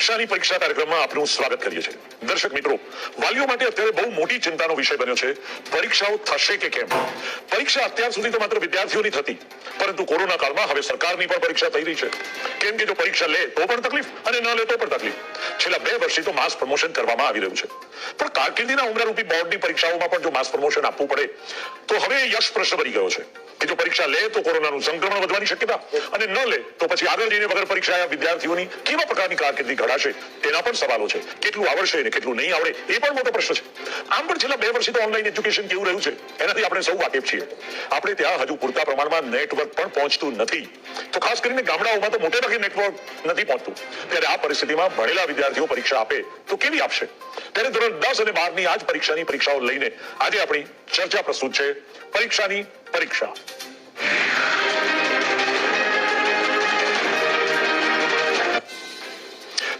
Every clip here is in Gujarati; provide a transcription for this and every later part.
પરીક્ષા કાર્યક્રમમાં આપનું સ્વાગત કરીએ છીએ। દર્શક મિત્રો, વાલીઓ માટે અત્યારે બહુ મોટી ચિંતાનો વિષય બન્યો છે પરીક્ષાઓ થશે કે કેમ। પરીક્ષા અત્યાર સુધી તો માત્ર વિદ્યાર્થીઓની થતી, પરંતુ કોરોના કાળમાં હવે સરકારની પણ પરીક્ષા થઈ રહી છે। કેમ કે જો પરીક્ષા લે તો પણ તકલીફ અને ન લે તો પણ તકલીફ। છેલ્લા 2 વર્ષથી તો માસ પ્રમોશન કરવામાં આવી રહ્યું છે, પણ કારકિર્દીના ઉમરારૂપી બોર્ડની પરીક્ષાઓમાં પણ જો માસ પ્રમોશન આપવું પડે તો હવે યશ પ્રશ્ન બની ગયો છે કે જો પરીક્ષા લે તો કોરોનાનું સંક્રમણ વધવાની શક્યતા અને ન લે તો પછી આગળ જઈને વગર પરીક્ષા આયા વિદ્યાર્થીઓની કેવા પ્રકારની કારકિર્દી ઘડાશે તેના પણ સવાલો છે। કેટલું આવડશે અને કેટલું નહીં આવડે એ પણ મોટો પ્રશ્ન છે। આમ પણ છેલ્લા 2 વર્ષથી તો ઓનલાઈન એજ્યુકેશન કેવું રહ્યું છે એનાથી આપણે સૌ વાકેફ છીએ। આપણે ત્યાં હજુ પૂરતા પ્રમાણમાં નેટવર્ક પણ પહોંચતું નથી, તો ખાસ કરીને ગામડાઓમાં તો મોટે ભાગે નેટવર્ક નથી પહોંચતું। ત્યારે આ પરિસ્થિતિમાં ભણેલા વિદ્યાર્થીઓ પરીક્ષા આપે તો કેવી આપશે? ત્યારે ધોરણ 10 અને 12ની આ જ પરીક્ષાની પરીક્ષાઓ લઈને આજે આપણી ચર્ચા પ્રસ્તુત છે પરીક્ષાની પરીક્ષા।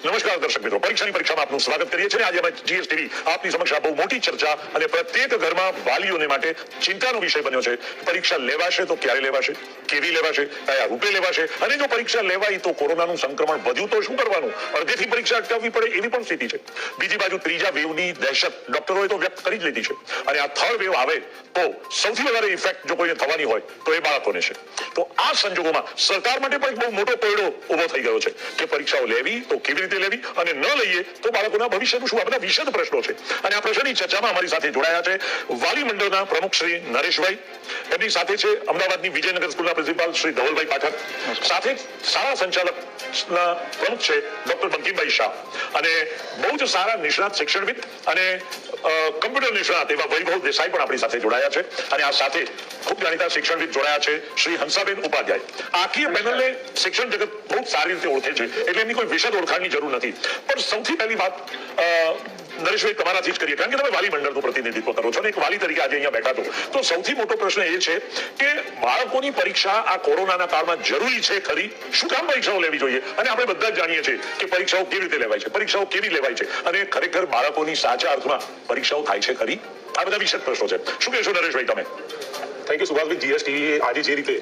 નમસ્કાર દર્શક મિત્રો, પરીક્ષાની પરીક્ષામાં આપનું સ્વાગત કરીએ છીએ। આજે અમે જીએસટીવી આપની સમક્ષ આ બહુ મોટી ચર્ચા અને પ્રત્યેક ઘરમાં વાલીઓને માટે ચિંતાનો વિષય બન્યો છે। પરીક્ષા લેવાશે તો ક્યારે લેવાશે, કેવી લેવાશે, કયા રૂપે લેવાશે, અને જો પરીક્ષા લેવાય તો કોરોનાનું સંક્રમણ વધ્યું તો શું કરવાનું? અડધેથી પરીક્ષા અટકાવવી પડે એવી પણ સ્થિતિ છે। બીજી બાજુ ત્રીજા વેવની દહેશત ડોક્ટરોએ તો વ્યક્ત કરી જ લીધી છે, અને આ થર્ડ વેવ આવે તો સૌથી વધારે ઇફેક્ટ જો કોઈને થવાની હોય તો એ બાળકોને છે। તો આ સંજોગોમાં સરકાર માટે પણ એક બહુ મોટો કોયડો ઉભો થઈ ગયો છે કે પરીક્ષાઓ લેવી તો કેવી રીતે લેવી અને ન લઈએ તો બાળકોના ભવિષ્યનું શું? આ બધા વિશદ પ્રશ્નો છે, અને આ પ્રશ્નની ચર્ચામાં અમારી સાથે જોડાયા છે વાલી મંડળના પ્રમુખ શ્રી નરેશભાઈ, એમની સાથે છે અમદાવાદની વિજયનગર સ્કૂલના પ્રિન્સિપાલ શ્રી ધવલભાઈ પાઠક, સાથે શાળા સંચાલકના પ્રમુખ છે ડોક્ટર બંકિમભાઈ શાહ, અને બહુ જ સારા નિષ્ણાત શિક્ષણવિદ અને કમ્પ્યુટર નિષ્ણાત એવા વૈભવ દેસાઈ પણ આપણી સાથે જોડાયા છે, અને આ સાથે ખૂબ જાણીતા શિક્ષણવિદ જોડાયા છે શ્રી હંસાબેન ઉપાધ્યાય। આખી પેનલને શિક્ષણ જગત બહુ સારી રીતે ઓળખે છે, એટલે એમની કોઈ વિશદ ઓળખાણની જરૂર નથી। પણ સૌથી પહેલી વાત નરેશભાઈ તમારાથી જ કરીએ, કારણ કે તમે વાલી મંડળનું પ્રતિનિધિત્વ કરો છો અને એક વાલી તરીકે આજે અહીંયા બેઠા છો, તો સૌથી મોટો પ્રશ્ન એ છે કે બાળકોની પરીક્ષા આ કોરોનાના કાળમાં જરૂરી છે ખરી? શું કામ પરીક્ષાઓ લેવી જોઈએ? અને આપણે બધા જ જાણીએ છીએ કે પરીક્ષાઓ કેવી રીતે લેવાય છે, પરીક્ષાઓ કેવી લેવાય છે, અને ખરેખર બાળકોની સાચા અર્થમાં પરીક્ષાઓ થાય છે ખરી? આ બધા વિશેષ પ્રશ્નો છે। શું કહેશો નરેશભાઈ તમે? Thank you Subhashbhai. જીએસટીવી આજે જે રીતે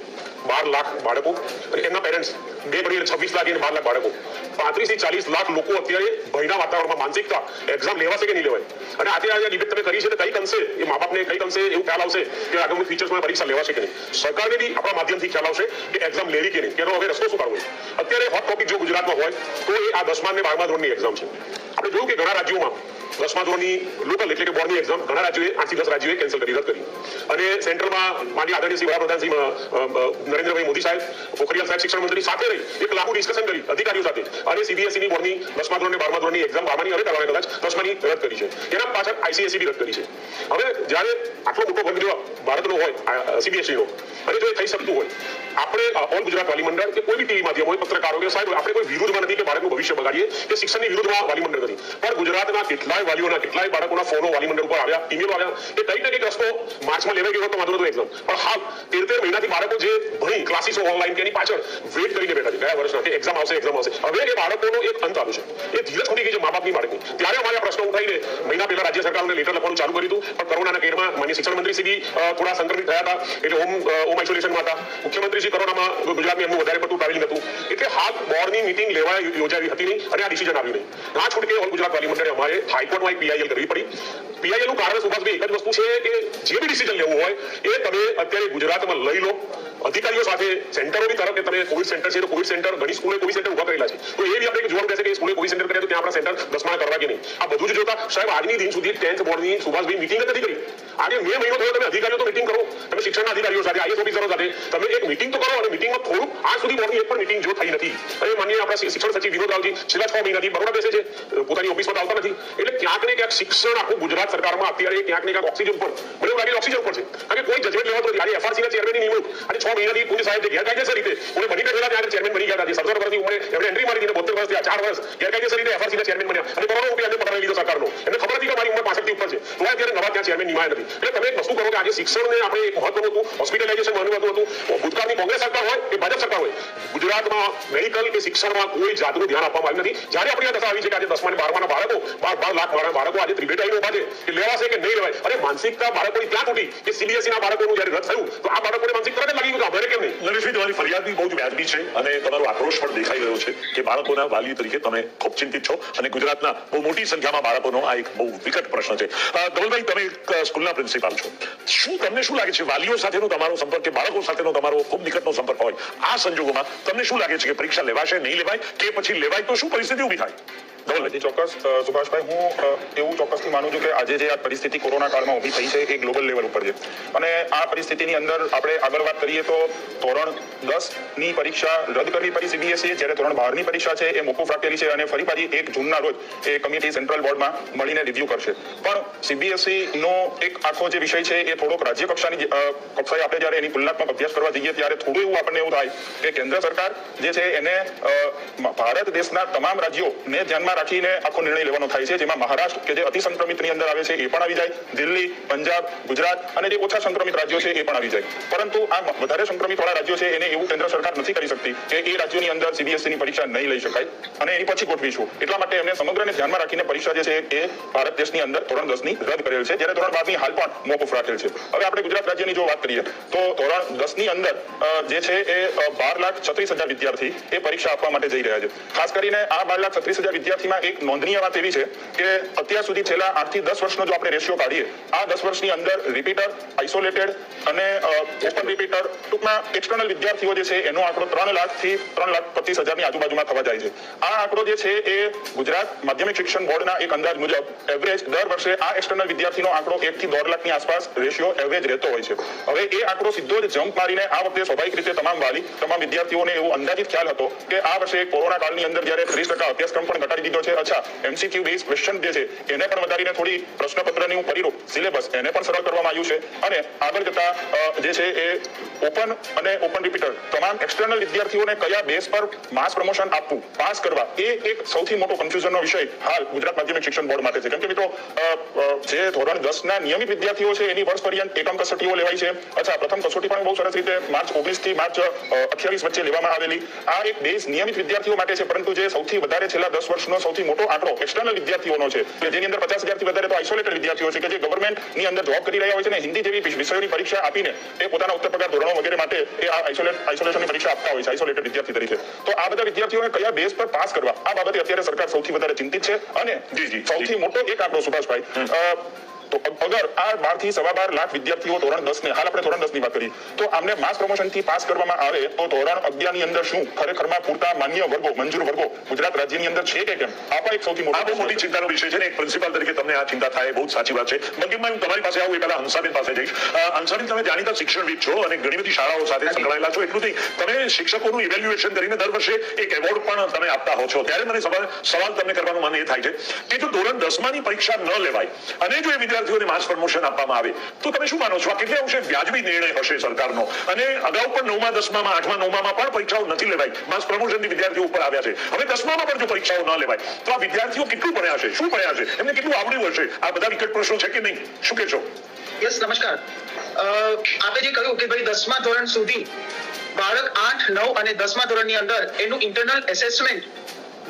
12 લાખ બાળકો અને એમના પેરેન્ટ્સ 2 પડી 26 લાખ અને 12 લાખ બાળકો 35 થી 40 લાખ લોકો અત્યારે ભયના વાતાવરણમાં માનસિકતા એક્ઝામ લેવાશે કે નહીં લેવાય, અને આજે આ ડિબેટ તમે કરી છે તો કઈક અંશે એ મા બાપને કઈક અંશે એવું ખ્યાલ આવશે કે આગામી ફ્યુચર્સમાં પરીક્ષા લેવાશે કે નહીં, સરકારને બી આપણા માધ્યમથી ખ્યાલ આવશે કે એક્ઝામ લેવી કે નહીં, તેનો હવે રસ્તો શું કાઢવો। અત્યારે હોટ ટોપિક જો ગુજરાતમાં હોય તો એ આ 10મા અને 12મા ધોરણની એક્ઝામ છે। આપણે જોયું કે ઘણા રાજ્યોમાં 10મા ધોરણની લોકલ એટલે કે બોર્ડની એક્ઝામ ઘણા રાજ્યોએ 8 થી 10 રાજ્યોએ કેન્સલ કરી, રદ કરી, અને સેન્ટરમાં માનનીય આદરણીય શ્રી વડાપ્રધાન શ્રી નરેન્દ્રભાઈ મોદી સાહેબ, પોખરિયાલ સાહેબ શિક્ષણ મંત્રી સાથે રહી એક લાંબુ ડિસ્કશન કરી અધિકારીઓ સાથે, અને સીબીએસઈની બોર્ડની 10મા ધોરણ અને 12મા ધોરણની એક્ઝામ 12માની હવે કરવાની કદાચ 10માની રદ કરી છે, એના પાછળ આઈસીએસઈ બી રદ કરી છે। હવે જ્યારે આટલો મોટો વર્ગ જો ભારતનો હોય સીબીએસઈનો, અને જો એ થઈ શકતું હોય, આપણે ઓલ ગુજરાત વાલી મંડળ કે કોઈ બી ટીવી માધ્યમ હોય, પત્રકારો કે સાહેબ, આપણે કોઈ વિરુદ્ધમાં નથી કે બાળકનું ભવિષ્ય બગાડીએ કે શિક્ષણની વિરુદ્ધમાં વાલી મંડળ નથી, પણ ગુજરાતના કેટલાય વાલીઓના કેટલાય બાળકોના ફોનો વાલી મંડળ ઉપર આવ્યા, ઈમેલો આવ્યા કે કંઈક ને કંઈક રસ્તો માર્ચમાં લેવાઈ ગયો તો વાંધો નતો એક્ઝામ, પણ હાલ 13 મહિનાથી બાળકો જે ભણી ક્લાસીસો ઓનલાઈન કે એની પાછળ વેટ કરીને બેઠા છે ગયા વર્ષના કે એક્ઝામ આવશે એક્ઝામ આવશે। હવે એ બાળકોનો એક અંત આવ્યો છે, એ ધીરજ ખૂટી ગઈ છે મા બાપની બાળકની। ત્યારે અમારે આ પ્રશ્ન ઉઠાવીને મહિના પહેલા રાજ્ય સરકારને લેટર લખવાનું ચાલુ કર્યું હતું, પણ કોરોનાના કેરમાં માનનીય શિક્ષણ મંત્રી શ્રી થોડા સંક્રમિત થયા હતા, એટલે હોમ આઇસોલેશનમાં હતા, મુખ્યમંત્રી શ્રી કોરોનામાં ગુજરાતમાં એમનું વધારે પડતું ટ્રાવેલિંગ હતું, એટલે હાલ બોર્ડની મીટિંગ યોજાવી હતી નહીં અને આ ડિસિઝન આવ્યું નહીં। આ છોડ કે ઓલ ગુજરાત વાલી મંડળે અમારે હાઈકોર્ટમાં એક પીઆઈએલ કરવી પડી। પીઆઈએલ નું કારણ સુભાષભાઈ એક જ વસ્તુ છે કે જે બી ડિસિઝન લેવું હોય એ તમે અત્યારે ગુજરાતમાં લઈ લો, અધિકારીઓ સાથે સેન્ટરોની તરફ કે તમે કોવિડ સેન્ટર છે તો કોવિડ સેન્ટર ઘણી સ્કૂલે કોવિડ સેન્ટર ઉભા કરેલા છે, તો એ બી આપણે જોવાનું રહેશે કે સ્કૂલે કોવિડ સેન્ટર કરે તો ત્યાં આપણા સેન્ટર 10મા કરવા કે નહીં। આ બધું જ જોતા સાહેબ આજની દિન સુધી 10th બોર્ડની સુભાષભાઈ મીટિંગ નથી કરી। આજે મે મહિનો થયો, તમે અધિકારીઓ તો મીટિંગ કરો, તમે શિક્ષણના અધિકારીઓ સાથે આઈએસ ઓફિસરો સાથે તમે એક મીટિંગ તો કરો, અને મીટિંગમાં થોડું આજ સુધી બોર્ડની એક પણ મીટિંગ જો થઈ નથી, અને માનનીય આપણા શિક્ષણ સચિવ વિનોદ રાવજી છેલ્લા 6 મહિનાથી બરોડા બેસે છે, પોતાની ઓફિસમાં આવતા નથી, એટલે ક્યાંક ને ક્યાંક શિક્ષણ આખું ગુજરાત સરકારમાં અત્યારે ક્યાંક ને ક્યાંક ઓક્સિજન પર મને લાગે ઓક્સિજન પર છે, કારણ કે કોઈ જજમેન્ટ લેવાતો નથી। આજે એફઆરસીના ચેરમેનની નિમણૂક અને 6 મહિનાથી પૂરી સાહેબ ગેરકાયદેસર રીતે ઉને બની ગયેલા ત્યારે ચેરમેન બની ગયા હતા, 17 વર્ષની ઉંમરે એમણે એન્ટ્રી મારી દીધી, 72 વર્ષથી 4 વર્ષ ગેરકાયદેસર રીતે એફઆરસીના ચેરમેન બન્યા, અને કરોડો રૂપિયા એમને પકડાવી લીધો સરકારનો, એમને ખબર હતી કે મારી ઉંમર 65 થી ઉપર છે, તો અત્યારે નવા ત્યાં ચેરમેન નિમાયા નથી। એટલે તમે એક વસ્તુ કરો કે આજે શિક્ષણને આપણે એક મહત્વનું હતું, હોસ્પિટલાઇઝેશન મહત્વનું હતું, ભૂતકાળની કોંગ્રેસ સરકાર હોય કે ભાજપ સરકાર હોય, ગુજરાતમાં મેડિકલ કે શિક્ષણમાં કોઈ જાતનું ધ્યાન આપવામાં આવ્યું નથી। જ્યારે આપણી આ દશા આવી છે કે આજે 10મા અને 12માના બાળકો 12 લાખ બાળકો આજે ત્રિભેટ આવીને ઉભા છે કે લેવાશે કે નહીં લેવાય, અને માનસિકતા બાળકોની ત્યાં તૂટી કે સીબીએસઈના બાળકોનું જ્યારે રદ થયું તો આ બાળકોને માનસિક તરત લાગી તો અમારે કેમ નહીં? નરેશભાઈ, તમારી ફરિયાદ બી બહુ જ વ્યાજબી છે અને તમારો આક્રોશ પણ દેખાઈ રહ્યો છે કે બાળકોના વાલી તરીકે તમે ખૂબ ચિંતિત છો અને ગુજરાતના બહુ મોટી સંખ્યામાં બાળકોનો આ એક બહુ વિકટ પ્રશ્ન છે. ધવલભાઈ, તમે એક સ્કૂલના પ્રિન્સિપાલ છો, તમને શું લાગે છે વાલીઓ સાથેનો તમારો સંપર્ક કે બાળકો સાથેનો તમારો ખૂબ નિકટનો સંપર્ક હોય આ સંજોગોમાં તમને શું લાગે છે કે પરીક્ષા લેવાશે, નહીં લેવાય, કે પછી લેવાય તો શું પરિસ્થિતિ ઊભી થાય? જી ચોક્કસ સુભાષભાઈ, હું એવું ચોક્કસથી માનું છું કે આજે જે આ પરિસ્થિતિ કોરોના કાળમાં ઊભી થઈ છે એ ગ્લોબલ લેવલ ઉપર છે અને આ પરિસ્થિતિની અંદર આપણે આગળ વાત કરીએ તો ધોરણ 10ની પરીક્ષા રદ કરવી પડી સીબીએસઈએ, જ્યારે ધોરણ 12ની પરીક્ષા છે એ મોકૂફ રાખેલી છે અને ફરી પાછી 1 જૂનના રોજ એ કમિટી સેન્ટ્રલ બોર્ડમાં મળીને રિવ્યુ કરશે. પણ સીબીએસઈનો એક આખો જે વિષય છે એ થોડોક રાજ્ય કક્ષાએ આપણે જ્યારે એની તુલનાત્મક અભ્યાસ કરવા જઈએ ત્યારે થોડું એવું આપણને એવું થાય કે કેન્દ્ર સરકાર જે છે એને ભારત દેશના તમામ રાજ્યોને ધ્યાનમાં રાખીને આખો નિર્ણય લેવાનો થાય છે, જેમાં મહારાષ્ટ્ર કે જે અતિ સંક્રમિતની અંદર આવે છે એ પણ આવી જાય, દિલ્હી, પંજાબ, ગુજરાત અને જે ઓછા સંક્રમિત રાજ્યો છે એ પણ આવી જાય. પરંતુ આ વધારે સંક્રમિત વાળા રાજ્યો છે એને એવું કેન્દ્ર સરકાર નથી કરી શકતી કે એ રાજ્યોની અંદર સીબીએસઈની પરીક્ષા નહીં લઈ શકાય અને એની પછી ગોઠવીશું. એટલા માટે એમને સમગ્રને ધ્યાનમાં રાખીને પરીક્ષા જે છે એ ભારત દેશની અંદર ધોરણ 10ની રદ કરેલ છે, જ્યારે ધોરણ 12ની હાલ પણ મોકૂફ રાખેલ છે. હવે આપણે ગુજરાત રાજ્યની જો વાત કરીએ તો ધોરણ 10ની અંદર જે છે એ 12,36,000 વિદ્યાર્થી એ પરીક્ષા આપવા માટે જઈ રહ્યા છે. ખાસ કરીને આ 12,36,000 વિદ્યાર્થીમાં એક નોંધનીય વાત એવી છે કે અત્યાર સુધી છેલ્લા 8 થી 10 વર્ષનો જો આપણે રેશિયો કાઢીએ, આ 10 વર્ષની અંદર રિપીટર, આઇસોલેટેડ અને ઓપન રિપીટર, ટૂંકમાં એક્સટર્નલ વિદ્યાર્થીઓ જે છે એનો આંકડો 3 લાખ થી 3,25,000ની આજુબાજુમાં થવા જાય છે. આ આંકડો જે છે એ ગુજરાત માધ્યમિક શિક્ષણ બોર્ડના એક અંદાજ મુજબ એવરેજ દર વર્ષે આ એક્સટર્નલ વિદ્યાર્થીનો આંકડો 1 થી 1.5 લાખની આસપાસ રેશિયો એવરેજ રહેતો હોય છે. હવે એ આંકડો સીધો જ જમ્પ મારીને આ વખતે સ્વાભાવિક રીતે તમામ વાલી, તમામ વિદ્યાર્થીઓને એવું અંદાજિત ખ્યાલ હતો કે આ વર્ષે કોરોના કાળની અંદર જ્યારે 30% અભ્યાસક્રમ પણ ઘટાડી દીધો છે, અચ્છા એમસીક્યુ બેઝ ક્વેશ્ચન જે છે એને પણ વધારીને થોડી પ્રશ્નપત્રની પરિરૂપ સિલેબસ એને પણ સરળ કરવામાં આવ્યું છે અને આગળ જતા જે છે એ ઓપન અને ઓપન રિપીટર તમામ એક્સટર્નલ વિદ્યાર્થીઓને કયા બેઝ પર માસ પ્રમોશન આપવું, પાસ કરવા, એ એક સૌથી મોટો કન્ફ્યુઝનનો વિષય હાલ ગુજરાત માધ્યમિક શિક્ષણ બોર્ડ માટે છે. કેમ કે મિત્રો જે ધોરણ 10ના નિયમિત વિદ્યાર્થીઓ છે એની વર્ષ પર્યંત એકમ કસોટીઓ લેવાય છે. અચ્છા, પ્રથમ કસોટી પણ બહુ સરસ રીતે માર્ચ 19 થી માર્ચ 28 વચ્ચે લેવામાં આવેલી. આ એક બેઝ નિયમિત વિદ્યાર્થીઓ માટે છે, પરંતુ જે સૌથી વધારે છેલ્લા 10 વર્ષનો સૌથી મોટો આંકડો એક્સટર્નલ વિદ્યાર્થીઓનો છે, જેની અંદર 50,000 થી વધારે તો આઇસોલેટેડ વિદ્યાર્થીઓ છે કે જે ગવર્નમેન્ટની અંદર જોબ કરી રહ્યા હોય છે ને હિન્દી જેવી વિષયોની પરીક્ષા આપીને એ પોતાના ઉચ્ચ પગાર ધોરણો વગેરે માટે એ આ આઇસોલેશનની પરીક્ષા આપતા હોય છે આઇસોલેટેડ વિદ્યાર્થી તરીકે. તો આ બધા વિદ્યાર્થીઓને કયા બેઝ પર પાસ કરવા, આ બાબતે અત્યારે સરકાર સૌથી વધારે ચિંતિત છે. અને સૌથી મોટો એક આંકડો સુભાષભાઈ, તો અગર આ 12 થી 12.5 લાખ વિદ્યાર્થીઓ ધોરણ 10 ને, હાલ આપણે ધોરણ 10 ની વાત કરીએ, તો આમને માસ પ્રમોશન થી પાસ કરવામાં આવે તો ધોરણ 11 ની અંદર શું ખરેખરમાં પૂરતા માન્ય વર્ગો, મંજૂર વર્ગો ગુજરાત રાજ્યની અંદર છે કે કેમ? આ પણ એક સૌથી મોટી ચિંતાનો વિષય છે ને. એક પ્રિન્સિપાલ તરીકે તમને આ ચિંતા થાય, બહુ સાચી વાત છે. બંકિમભાઈ, હું તમારી પાસે આવું એ પહેલા હંસાબેન પાસે જઈશ. હંસાબેન, તમે જાણીતા શિક્ષણવિદ છો અને ઘણી બધી શાળાઓ સાથે સંકળાયેલા છો. એટલું નહીં, તમે શિક્ષકોનું ઇવેલ્યુએશન કરીને દર વર્ષે એક એવોર્ડ પણ તમે આપતા હો છો. ત્યારે મને સવાલ તમને કરવાનું મન એ થાય છે કે જો ધોરણ 10માની પરીક્ષા ન લેવાય અને જો એ વિદ્યાર્થીઓને માસ પ્રમોશન આપવામાં આવે તો તમે શું માનો છો? આ કેટલા અંશે વ્યાજબી નિર્ણય હશે સરકારનો? અને અગાઉ પણ 9મા 10મામાં 8મા 9મામાં પણ પરીક્ષાઓ નથી લેવાય, માસ પ્રમોશનથી વિદ્યાર્થીઓ ઉપર આવ્યા છે. હવે 10મામાં પણ જો પરીક્ષાઓ ન લેવાય તો આ વિદ્યાર્થીઓ કેટલું ભણ્યા હશે, શું ભણ્યા હશે, એમને કેટલું આવડ્યું હશે? આ બધા વિકટ પ્રશ્નો છે કે નહીં? શું કહેશો? યસ, નમસ્કાર. આપે જે કહ્યું કે ભાઈ 10મા ધોરણ સુધી બાળક 8, 9 અને 10મા ધોરણની અંદર એનું ઇન્ટરનલ એસેસમેન્ટ,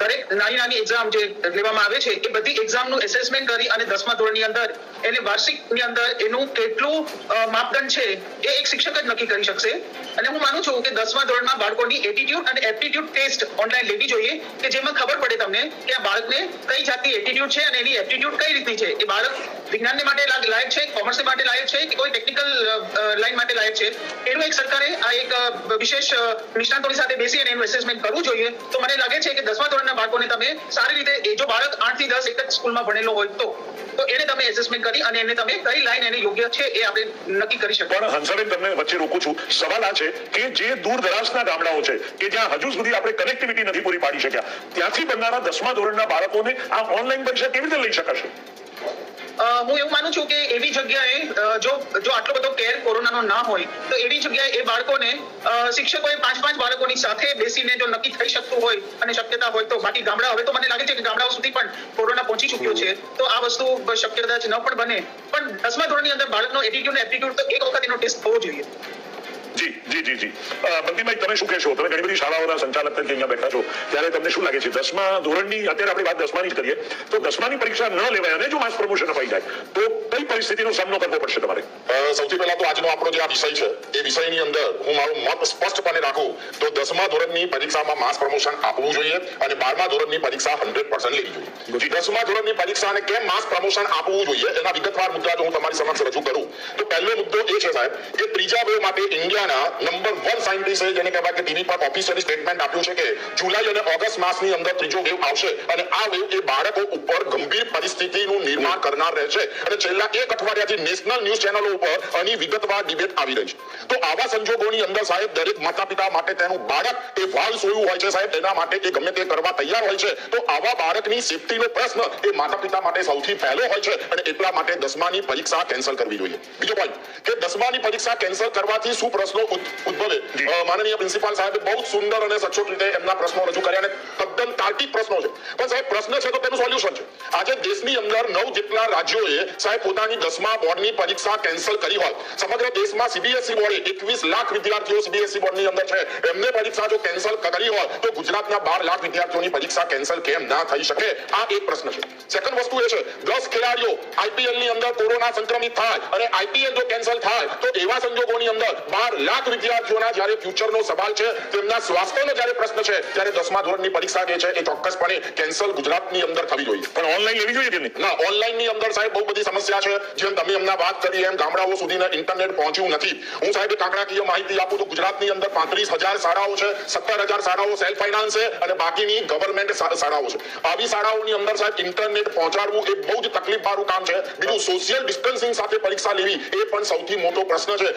દરેક નાની એક્ઝામ જે લેવામાં આવે છે એ બધી એક્ઝામનું એસેસમેન્ટ કરી અને 10મા ધોરણની અંદર એને વાર્ષિકની અંદર એનું કેટલું માપદંડ છે એ એક શિક્ષક જ નક્કી કરી શકશે. અને હું માનું છું કે 10મા ધોરણમાં બાળકોની એટીટ્યુડ અને એપ્ટિટ્યુડ ટેસ્ટ ઓનલાઈન લેવી જોઈએ કે જેમાં ખબર પડે તમને કે આ બાળકને કઈ જાતની એટીટ્યુડ છે અને એની એપ્ટિટ્યુડ કઈ રીતની છે. એ બાળક વિજ્ઞાનને માટે લાયક છે, કોમર્સ માટે લાયક છે કે કોઈ ટેકનિકલ લાઈન માટે લાયક છે, એનું એક સરકારે આ એક વિશેષ નિષ્ણાતોની સાથે બેસી અને એનું એસેસમેન્ટ કરવું જોઈએ. તો મને લાગે છે કે 10મા ધોરણના બાળકોને તમે સારી રીતે, જો બાળક 8 થી 10 એક જ સ્કૂલમાં ભણેલો હોય તો એને તમે એસેસમેન્ટ કરી અને એને તમે કઈ લાઈન એને યોગ્ય છે એ આપણે નક્કી કરી શકીએ. પણ હંસાબેન, તમને વચ્ચે રોકું છું. સવાલ આ છે કે જે દૂર દરાજના ગામડાઓ છે કે જ્યાં હજુ સુધી આપણે કનેક્ટિવિટી નથી પૂરી પાડી શક્યા, ત્યાંથી બનનારા 10મા ધોરણના બાળકોને આ ઓનલાઈન પરીક્ષા કેવી રીતે લઈ શકાશે? હું એવું માનું છું કે એવી જગ્યાએ જો આટલો બધો કેર કોરોનાનો ના હોય તો એવી જગ્યાએ એ બાળકોને શિક્ષકોએ 5 બાળકોની સાથે બેસીને જો નક્કી થઈ શકતું હોય અને શક્યતા હોય તો, બાકી ગામડા, હવે તો મને લાગે છે કે ગામડાઓ સુધી પણ કોરોના પહોંચી ચૂક્યો છે તો આ વસ્તુ શક્ય કદાચ ન પણ બને, પણ 10મા ધોરણની અંદર બાળકનો એટીટ્યુડ ને એપ્ટિટ્યુડ તો એક વખત એનો ટેસ્ટ થવો જોઈએ. જી જી જી જી બંકીમભાઈ, તમે શું કહેશો? તમે ઘણી બધી શાળાઓના સંચાલક તરીકે અહીંયા બેઠા છો, ત્યારે તમને શું લાગે છે 10મા ધોરણની, અત્યારે આપણે વાત 10માની જ કરીએ, તો 10માની પરીક્ષા ન લેવાય અને જો માસ પ્રમોશન અપાઈ જાય તો કઈ પરિસ્થિતિનો સામનો કરવો પડશે તમારે? સૌથી પહેલા તો આજનો આપણો જે આ વિષય છે એ વિષયની અંદર હું મારું મત સ્પષ્ટપણે રાખું તો 10મા ધોરણની પરીક્ષામાં માસ પ્રમોશન આપવું જોઈએ અને 12મા ધોરણની પરીક્ષા 100% લેવી જોઈએ. 10મા ધોરણની પરીક્ષાને કેમ માસ પ્રમોશન આપવું જોઈએ એના વિગતવાર મુદ્દા જો હું તમારી સમક્ષ રજૂ કરું તો પહેલો મુદ્દો એ છે સાહેબ કે ત્રીજા વેવ માટે ઇન્ડિયાના નંબર 1 સાયન્ટિસ્ટે જેને કહેવાય કે ટીવી પર ઓફિશિયલી સ્ટેટમેન્ટ આપ્યું છે કે જુલાઈ અને ઓગસ્ટ માસની અંદર ત્રીજો વેવ આવશે અને આ વેવ એ બાળકો ઉપર ગંભીર પરિસ્થિતિનું નિર્માણ કરનાર રહેશે અને છેલ્લા એક અઠવાડિયાથી નેશનલ ન્યૂઝ ચેનલો ઉપર આની વિગતવાર ડિબેટ આવી રહી છે. તો આવા સંજોગોની અંદર સાહેબ દરેક માતા પિતા માટે તેનું બાળક એ વાલ સોયું હોય છે સાહેબ, એના માટે એ ગમે તે કરવા તૈયાર હોય છે. તો આવા બાળકની સેફટીનો પ્રશ્ન એ માતા પિતા માટે સૌથી પહેલો હોય છે અને એટલા માટે 10માની પરીક્ષા કેન્સલ કરવી જોઈએ. બીજો પોઈન્ટ કે 10માની પરીક્ષા કેન્સલ કરવાથી શું પ્રશ્નો ઉદ્ભવે? માનનીય પ્રિન્સિપાલ સાહેબે બહુ સુંદર અને સચોટ રીતે એમના પ્રશ્નો રજૂ કર્યા અને તદ્દન તાર્કિક પ્રશ્નો છે. પણ સાહેબ પ્રશ્ન છે તો તેનું સોલ્યુશન છે. આજે દેશની અંદર 9 જેટલા રાજ્યોએ સાહેબ પોતાની 10મા બોર્ડની પરીક્ષા કેન્સલ કરી હોય, સમગ્ર દેશમાં સીબીએસઈ બોર્ડે 21 લાખ વિદ્યાર્થીઓ સીબીએસઈ બોર્ડની અંદર છે, એમને પરીક્ષા જો કેન્સલ કરી હોય તો ગુજરાતના 12 લાખ વિદ્યાર્થીઓની પરીક્ષા કેન્સલ કેમ ના થઈ શકે? આ એક પ્રશ્ન છે. સેકન્ડ વસ્તુ એ છે 10 ખેલાડીઓ આઈપીએલ ની અંદર કોરોના સંક્રમિત થાય અને આઈપીએલ જો કેન્સલ થાય તો એવા સંજોગોની અંદર 12 લાખ વિદ્યાર્થીઓના જ્યારે ફ્યુચરનો સવાલ છે, તેમના સ્વાસ્થ્યનો જ્યારે પ્રશ્ન છે, ત્યારે 10મા ધોરણની પરીક્ષા જે છે એ ચોક્કસપણે કેન્સલ ગુજરાતની અંદર થવી જોઈએ. પણ ઓનલાઈન લેવી જોઈએ કે નહીં? ના, ઓનલાઈનની અંદર સાહેબ બહુ બધી સમસ્યા છે. જેમ તમે હમણાં વાત કરી એમ ગામડાઓ સુધી ઇન્ટરનેટ પહોંચ્યું નથી. હું સાહેબ કાંકરાકીય માહિતી આપું તો ગુજરાતની અંદર 35,000 શાળાઓ છે, 17,000 શાળાઓ સેલ્ફ ફાઇનાન્સ છે અને બાકીની ગવર્નમેન્ટ શાળાઓ છે. આવી શાળાઓની અંદર સાહેબ ઇન્ટરનેટ પહોંચાડવું એ બહુ જ તકલીફવાળું કામ છે. બીજું સોશિયલ ડિસ્ટન્સિંગ સાથે પરીક્ષા લેવી એ પણ સૌથી મોટો પ્રશ્ન છે.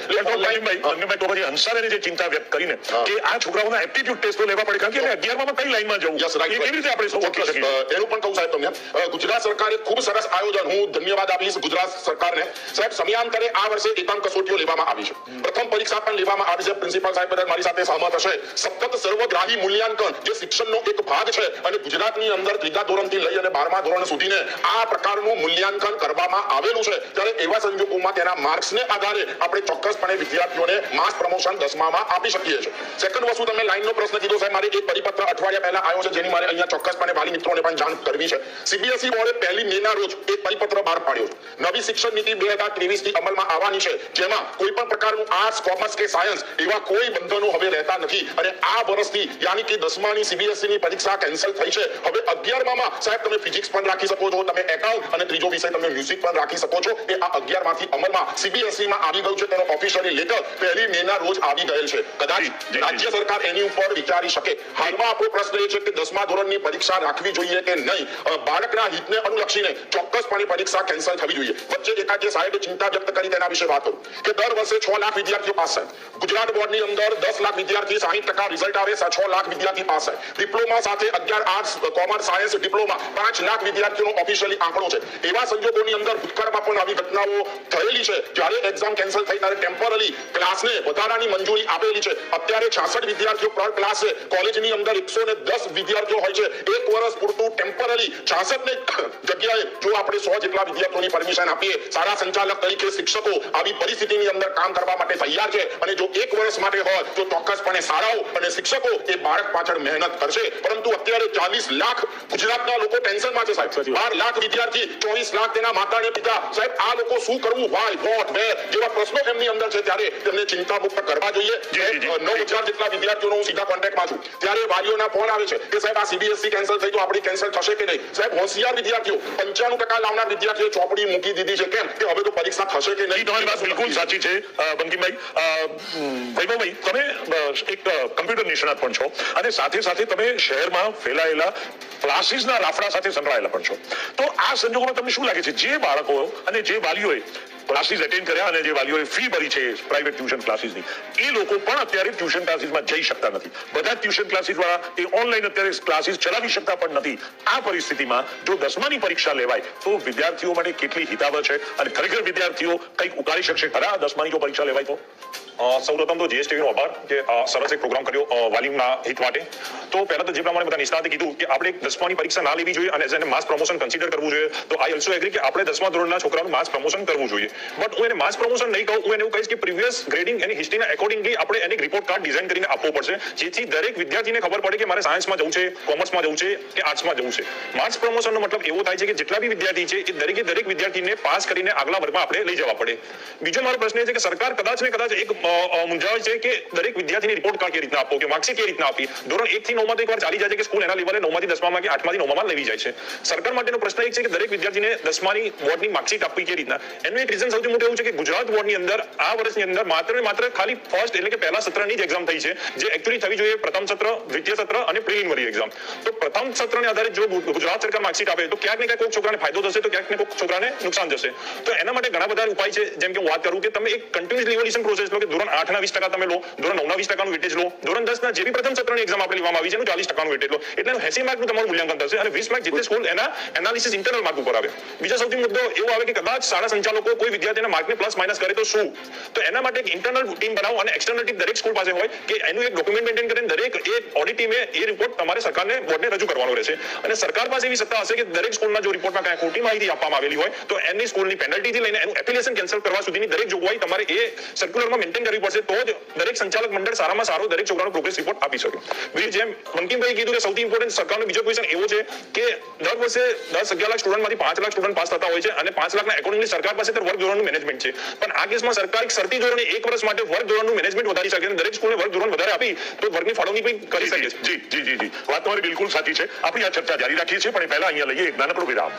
તો પછી હંસાને જે ચિંતા વ્યક્ત કરીને કે આ છોકરાઓના એપ્ટિટ્યુડ ટેસ્ટ લેવા પડે, કારણ કે 11માં કઈ લાઈનમાં જવું, એ કેવી રીતે આપણે સૌ ઓળખી શકીએ? એનું પણ કહું સાહેબ તમને, ગુજરાત સરકારે ખૂબ સરસ આયોજન, હું ધન્યવાદ આપીશ ગુજરાત સરકારને. સાહેબ સમયાંતરે આ વર્ષે એકાંક કસોટીઓ લેવામાં આવી છે. પ્રથમ પરીક્ષા પણ લેવામાં આવી છે. પ્રિન્સિપાલ સાહેબ બધા મારી સાથે સહમત હશે. સતત સર્વગ્રાહી મૂલ્યાંકન જે શિક્ષણનો એક ભાગ છે અને ગુજરાતની અંદર ત્રીજા ધોરણથી લઈ અને 12મા ધોરણ સુધીને આ પ્રકારનું મૂલ્યાંકન કરવામાં આવેલું છે. ત્યારે એવા સંજોગોમાં તેના માર્ક્સને આધારે આપણે ચોક્કસપણે વિદ્યાર્થીઓને માસ પ્રમોશન 10મામાં આપી શકીએ છીએ. સેકન્ડ વસ્તુ તમે લાઈનનો પ્રશ્ન કીધો સાહેબ, મારે એક પરિપત્ર અઠવાડિયા પહેલા આવ્યો છે જેની મારે અહીંયા ચોક્કસપણે વાલી મિત્રોને પણ જાણ કરવી છે. સીબીએસઈ બોર્ડે 1 મેના રોજ એક પરિપત્ર બહાર પાડ્યો છે. નવી શિક્ષણ નીતિ 2023 થી અમલમાં આવવાની છે, જેમાં કોઈ પણ પ્રકારનું આર્ટ્સ, કોમર્સ કે સાયન્સ એવા કોઈ બંધનો હવે રહેતા નથી અને આ વર્ષથી યાની કે 10માની સીબીએસઈ ની પરીક્ષા કેન્સલ થઈ છે. હવે 11માં સાહેબ તમે ફિઝિક્સ પણ રાખી શકો છો, તમે એકાઉન્ટ અને ત્રીજો વિષય તમે મ્યુઝિક પણ રાખી શકો છો. એ આ 11માંથી અમલમાં સીબીએસઈ માં આવી ગયું છે. તેનો ઓફિશિયલી લેટર 1 મેના રોજ આવી ગયેલ છે. કદાચ રાજ્ય સરકાર એની ઉપર વિચારી શકે. હાલમાં આપણો પ્રશ્ન એ છે કે 10મા ધોરણની પરીક્ષા રાખવી જોઈએ કે નહીં. બાળકના હિતને અનુલક્ષીને ચોક્કસપણે પરીક્ષા કેન્સલ થવી જોઈએ. વચ્ચે એકાદ જે સાહેબે ચિંતા વ્યક્ત કરી તેના વિશે વાત કરું કે દર વર્ષે 6 લાખ વિદ્યાર્થીઓ પાસ થાય. ગુજરાત બોર્ડની અંદર 10 લાખ વિદ્યાર્થી 60% રિઝલ્ટ આવે, 6 લાખ વિદ્યાર્થી પાસ થાય. ડિપ્લોમા સાથે 11 arts, commerce, science diploma 5 lakh વિદ્યાર્થીઓનો ઓફિશિયલી આંકડો છે. એવા સંજોગોની અંદર ભૂતકાળમાં પણ આવી ઘટનાઓ થયેલી છે. જ્યારે એક્ઝામ કેન્સલ થઈ ત્યારે ટેમ્પરરી ક્લાસને વધારાની મંજૂરી આપેલી છે. અત્યારે 66 વિદ્યાર્થીઓ પર ક્લાસ છે. કોલેજની અંદર 110 વિદ્યાર્થીઓ હોય છે. એક વર્ષ પૂરતું ટેમ્પરરી 66 ની જગ્યાએ જો આપણે 100 જેટલા વિદ્યાર્થીઓની પરમિશન આપીએ, સારા સંચાલક તરીકે શિક્ષકો આવી પરિસ્થિતિની અંદર કામ કરવા માટે તૈયાર છે અને જો એક વર્ષ માટે હોય તો ચોક્કસપણે શાળાઓ અને શિક્ષકો એ બાળક પાછળ મહેનત કરશે. પરંતુ અત્યારે 40 લાખ ગુજરાતના લોકો ટેન્શનમાં છે સાહેબ. 12 લાખ વિદ્યાર્થી, 24 લાખ તેના માતા અને પિતા. સાહેબ આ લોકો શું કરવું, વાય, વોટ, વેર જેવા પ્રશ્નો એમની અંદર છે. ત્યારે તેમને ચિંતા મુક્ત કરવા જોઈએ. 9,000 જેટલા વિદ્યાર્થીઓનો હું સીધા કોન્ટેક્ટમાં છું. ત્યારે વાલીઓના ફોન આવે છે કે સાહેબ આ સીબીએસઈ કેન્સલ થઈ તો આપણી કેન્સલ થશે કે નહીં. સાહેબ હોશિયાર વિદ્યાર્થીઓ, 95% લાવનાર વિદ્યાર્થીઓ ચોપડી મૂકી દીધી છે. કેમ કે હવે તો પરીક્ષા થશે કે નહીં. તમારી વાત બિલકુલ સાચી છે બંકીમભાઈ. વૈભવભાઈ, તમે એક કમ્પ્યુટર નિષ્ણાત પણ છો અને સાથે સાથે તમે શહેરમાં ફેલાયેલા ક્લાસીસના રાફડા સાથે સંકળાયેલા પણ છો. તો આ સંજોગોમાં તમને શું લાગે છે જે બાળકો અને જે વાલીઓએ ક્લાસીસ એટેન્ડ કર્યા અને જે વાલીઓએ ફી ભરી છે પ્રાઇવેટ ટ્યુશન ક્લાસીસની, એ લોકો પણ અત્યારે ટ્યુશન ક્લાસીસમાં જઈ શકતા નથી. બધા ટ્યુશન ક્લાસીસ વાળા એ ઓનલાઈન અત્યારે ક્લાસીસ ચલાવી શકતા પણ નથી. આ પરિસ્થિતિમાં જો 10માની પરીક્ષા લેવાય તો વિદ્યાર્થીઓ માટે કેટલી હિતાવહ છે અને ખરેખર વિદ્યાર્થીઓ કંઈક ઉકાળી શકશે ખરા 10માની જો પરીક્ષા લેવાય તો? સૌપ્રથમ તો જીએસટીવી નો આભાર કે સરસ એક પ્રોગ્રામ કર્યો વાલીના હિત માટે. તો પહેલા તો જે પ્રમાણે બધા નિષ્ણાતે કીધું કે આપણે 10માની પરીક્ષા ના લેવી જોઈએ અને એને માસ પ્રમોશન કન્સિડર કરવું જોઈએ, તો આઈ ઓલ્સો એગ્રી કે આપણે 10મા ધોરણના છોકરાઓનું માસ પ્રમોશન કરવું જોઈએ. બટ હું એને માસ પ્રમોશન નહીં કહું, હું એને એવું કહીશ કે પ્રીવિયસ ગ્રેડિંગ એની હિસ્ટ્રીના એકોર્ડિંગલી આપણે એને રિપોર્ટ કાર્ડ ડિઝાઇન કરીને આપવો પડશે, જેથી દરેક વિદ્યાર્થીને ખબર પડે કે મારે સાયન્સમાં જવું છે, કોમર્સમાં જવું છે કે આર્ટ્સમાં જવું છે. માસ પ્રમોશનનો મતલબ એવો થાય છે કે જેટલા બી વિદ્યાર્થી છે એ દરેક વિદ્યાર્થીને પાસ કરીને આગલા વર્ગમાં આપણે લઈ જવા પડે. બીજો મારો પ્રશ્ન એ છે કે સરકાર કદાચ ને કદાચ એક મૂંઝાય છે કે દરેક વિદ્યાર્થીને રિપોર્ટ કાર્ડ કેવી રીતના આપવો, કે માર્કશીટ કેવી રીતના આપી. ધોરણ 1 થી 9 માં તો એકવાર ચાલી જાય છે કે સ્કૂલ એના લેવલે 9 માંથી 10 માં કે 8 માંથી 9 માં લેવી જાય છે. સરકાર માટેનો પ્રશ્ન એ છે કે દરેક વિદ્યાર્થીને 10 ની બોર્ડની માર્કશીટ આપવી કેવી રીતના. એનું એક રીઝન સૌથી મોટું એવું છે કે ગુજરાત બોર્ડની અંદર આ વર્ષની અંદર માત્ર ને માત્ર ખાલી ફર્સ્ટ એટલે કે પહેલા સત્રની જ એક્ઝામ થઈ છે, જે એકચ્યુઅલી થવી જોઈએ પ્રથમ સત્ર, દ્વિતીય સત્ર અને પ્રિલિમિનરી એક્ઝામ. તો પ્રથમ સત્રને આધારે જો ગુજરાત સરકાર માર્કશીટ આપે તો ક્યાંક ને ક્યાંક કોઈક છોકરાને ફાયદો થશે, તો ક્યાંક ને કોઈક છોકરાને નુકસાન જશે. તો એના માટે ઘણા બધા ઉપાય છે. જેમ કે હું વાત કરું કે તમે એક કન્ટિન્યુઅસ રિવોલ્યુશન પ્રોસેસ લો, કે ધોરણ 8 ના 20% તમે લો, ધોરણ 9 ના 20% વેટેજ લો, ધોરણ 10 ના જે બી પ્રથમ સત્રની એક્ઝામ આપણે લેવામાં આવી છે એનું 40% વેટેજ લો, એટલે 80 માર્કનું તમારું મૂલ્યાંકન થશે અને 20 માર્ક જેટલી સ્કૂલ એના એનાલિસિસ ઇન્ટરનલ માર્ક ઉપર આવે. બીજા સૌથી મુદ્દો એવો આવે કે કદાચ શાળા સંચાલકો કોઈ વિદ્યાર્થીના માર્કને પ્લસ માઇનસ કરે તો શું? તો એના માટે એક ઇન્ટરનલ ટીમ બનાવો અને એક્સટર્નલ ટીમ દરેક સ્કૂલ પાસે હોય કે એનું એક ડોક્યુમેન્ટ મેન્ટેન કરીને દરેક એ ઓડિટ ટીમે એ રિપોર્ટ તમારે સરકારને બોર્ડને રજૂ કરવાનો રહેશે. અને સરકાર પાસે એવી સત્તા હશે કે દરેક સ્કૂલના જો રિપોર્ટમાં કાંઈ ખોટી માહિતી આપવામાં આવેલી હોય તો એની સ્કૂલની પેનલ્ટીથી લઈને એનું એપ્લિકેશન કેન્સલ કરવા સુધીની દરેક જોગવાઈ તમારે એ સર્ક્યુલરમાં મેન્ટેન કરવી પડશે, તો જ દરેક સંચાલક મંડળ સારામાં સારો દરેક છોકરાનો પ્રોગ્રેસ રિપોર્ટ આપી શકે. બીજું જેમ બંકિમભાઈ કીધું કે સૌથી ઇમ્પોર્ટન્ટ સરકારનો બીજો ક્વેશ્ચન એવો છે કે દર વર્ષે 10-11 લાખ સ્ટુડન્ટમાંથી 5 લાખ સ્ટુડન્ટ પાસ થતા હોય છે અને 5 લાખના એકોર્ડિંગલી સરકાર પાસે વર્ગ ધોરણનું મેનેજમેન્ટ છે. પણ આ કેસમાં સરકાર એક શરતી ધોરણે 1 વર્ષ માટે વર્ગ ધોરણનું મેનેજમેન્ટ વધારી શકે અને દરેક સ્કૂલને વર્ગ ધોરણ વધારે આપી તો વર્ગની ફાળવણી પણ કરી શકે છે. જી વાત તમારી બિલકુલ સાચી છે. આપણે આ ચર્ચા જારી રાખીએ છીએ, પણ એ પહેલા અહીંયા લઈએ એક નાનકડું વિરામ.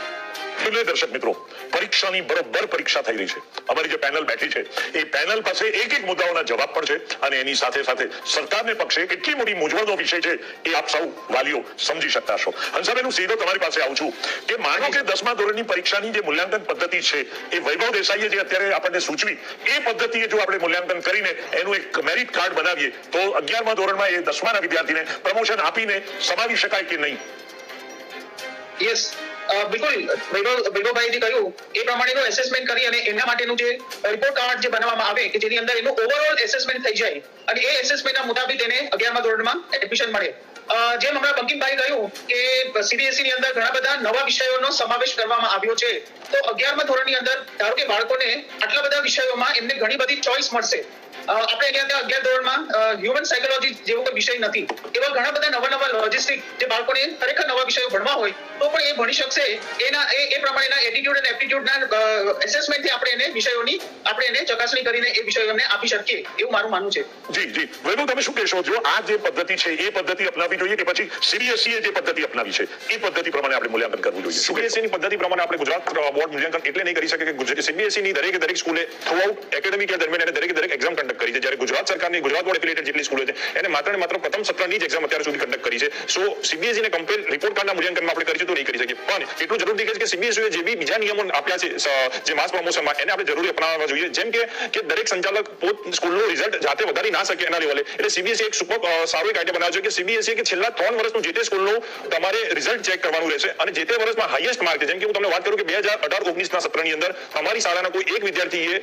દર્શક મિત્રો, પરીક્ષાની બરોબર પરીક્ષા થઈ રહી છે. અમારી જે પેનલ બેઠી છે એ પેનલ પાસે એક એક મુદ્દાઓના જવાબ પણ છે અને એની સાથે સાથે સરકારને પક્ષે કેટલી મોટી મૂંઝવણનો વિષય છે એ આપ સૌ વાલીઓ સમજી શકતા છો. હંસાબેન, હું સીધો તમારી પાસે આવું છું કે માનો કે 10મા ધોરણની પરીક્ષાની જે મૂલ્યાંકન પદ્ધતિ છે એ વૈભવ દેસાઈએ જે અત્યારે આપણને સૂચવી એ પદ્ધતિએ જો આપણે મૂલ્યાંકન કરીને એનું એક મેરિટ કાર્ડ બનાવીએ તો 11મા ધોરણમાં એ 10માના વિદ્યાર્થીને પ્રમોશન આપીને સમાવી શકાય કે નહીં? યસ, બિલકુલ વૈભવભાઈએ કહ્યું એ પ્રમાણેનું એસેસમેન્ટ કરી અને એના માટેનું જે રિપોર્ટ કાર્ડ જે બનાવવામાં આવે કે જેની અંદર એનું ઓવરઓલ એસેસમેન્ટ થઈ જાય અને એ એસેસમેન્ટના મુતાબિક એને 11મા ધોરણમાં એડમિશન મળે. જેમ હમણાં બંકિમભાઈ કહ્યું કે સીબીએસઈ ની અંદર ઘણા બધા નવા વિષયોનો સમાવેશ કરવામાં આવ્યો છે, તો 11મા ધોરણની અંદર ધારો કે બાળકોને આટલા બધા વિષયોમાં એમને ઘણી બધી ચોઇસ મળશે. આપણે ત્યાં 11 ધોરણમાં હ્યુમન સાયકોલોજી જેવો કોઈ વિષય નથી, એવા ઘણા બધા નવા લોજિસ્ટિક જે બાળકોને ખરેખર નવા વિષયો ભણવા હોય તો પણ એ ભણી શકશે. એ પ્રમાણેના એટીટ્યુડ અને એપ્ટિટ્યુડના એસેસમેન્ટથી આપણે એને વિષયોની આપણે એને ચકાસણી કરીને એ વિષયો એમને આપી શકીએ, એવું મારું માનવું છે. જી વૈભવ, તમે શું કહેશો? જો આ જે પદ્ધતિ છે એ પદ્ધતિ અપનાવવી જોઈએ કે પછી સીબીએસઈ જે પદ્ધતિ અપનાવી છે એ પદ્ધતિ પ્રમાણે આપણે મૂલ્યાંકન કરવું જોઈએ? સીબીએસઈ ની પદ્ધતિ પ્રમાણે આપણે ગુજરાત બોર્ડ મૂલ્યાંકન એટલે નહીં કરી શકે કે સીબીએસઈ ની દરેક સ્કૂલે થ્રુઆઉટ એકેડેમિક યર દરમિયાન એને દરેક એક્ઝામ કન્ડક્ટ કરી છે, જ્યારે ગુજરાત સરકારની ગુજરાત બોર્ડ એફિલિએટેડ જેટલી સ્કૂલો છે એને માત્ર ને માત્ર પ્રથમ સત્રની જ એક્ઝામ અત્યાર સુધી કન્ડક્ટ કરી છે. સો સીબીએસઈ ને કમ્પેર રિપોર્ટ કાર્ડના મૂલ્યાંકનમાં આપણે કરીશું તો નહીં કરી શકીએ. પણ એટલું જરૂર દેખાય છે કે સીબીએસઈ જે બી બીજા નિયમો આપ્યા છે જે માસ પ્રમોશનમાં એને આપણે જરૂરી અપનાવવા જોઈએ. જેમ કે દરેક સંચાલક પોત સ્કૂલનું રિઝલ્ટ જાતે વધારી ના શકે એના લેવલે, એટલે સીબીએસઈ એક સુપર સારો એક આઈડિયા બનાવ્યો છે કે સીબીએસઈ કે છેલ્લા 3 વર્ષનું જે તે સ્કૂલનું તમારે રિઝલ્ટ ચેક કરવાનું રહેશે અને જે તે વર્ષમાં હાઈએસ્ટ માર્ક છે. જેમ કે હું તમને વાત કરું કે 2018-19ના સત્રની અંદર અમારી શાળાના કોઈ એક વિદ્યાર્થીએ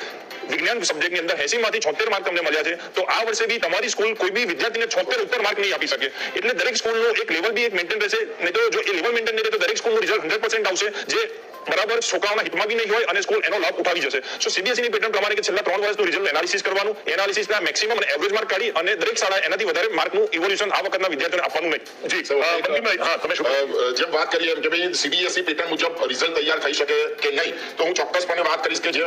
વિજ્ઞાન સબ્જેક્ટની અંદર 80 માંથી 76 માર્ક તમને મળ્યા છે, તો આ વર્ષે બી તમારી સ્કૂલ કોઈ બી વિદ્યાર્થીને 76 ઉપર માર્ક નહીં આપી શકે. એટલે દરેક સ્કૂલનું એક લેવલ બી એક મેન્ટેન રહેશે. નહીં તો જો એ લેવલ મેન્ટેન નહીં રહે તો દરેક સ્કૂલનું રિઝલ્ટ 100% આવશે, જે બરાબર છોકરાઓના હિતમાં બી નહીં હોય અને સ્કૂલ એનો લાભ ઉઠાવી જશે. સો સીબીએસઈ ની પેટર્ન પ્રમાણે કે છેલ્લા 3 વર્ષનું રિઝલ્ટ એનાલિસિસ કરવાનું, એનાલિસિસના મેક્સિમમ અને એવરેજ માર્ક કાઢી અને દરેક શાળા એનાથી વધારે માર્કનું ઇવોલ્યુશન આ વખતના વિદ્યાર્થીઓને આપવાનું નહીં. જી બંકિમભાઈ, હા તમે શું? જેમ વાત કરીએ કે ભાઈ સીબીએસઈ પેટર્ન મુજબ રિઝલ્ટ તૈયાર થઈ શકે કે નહીં, તો હું ચોક્કસપણે વાત કરીશ કે જે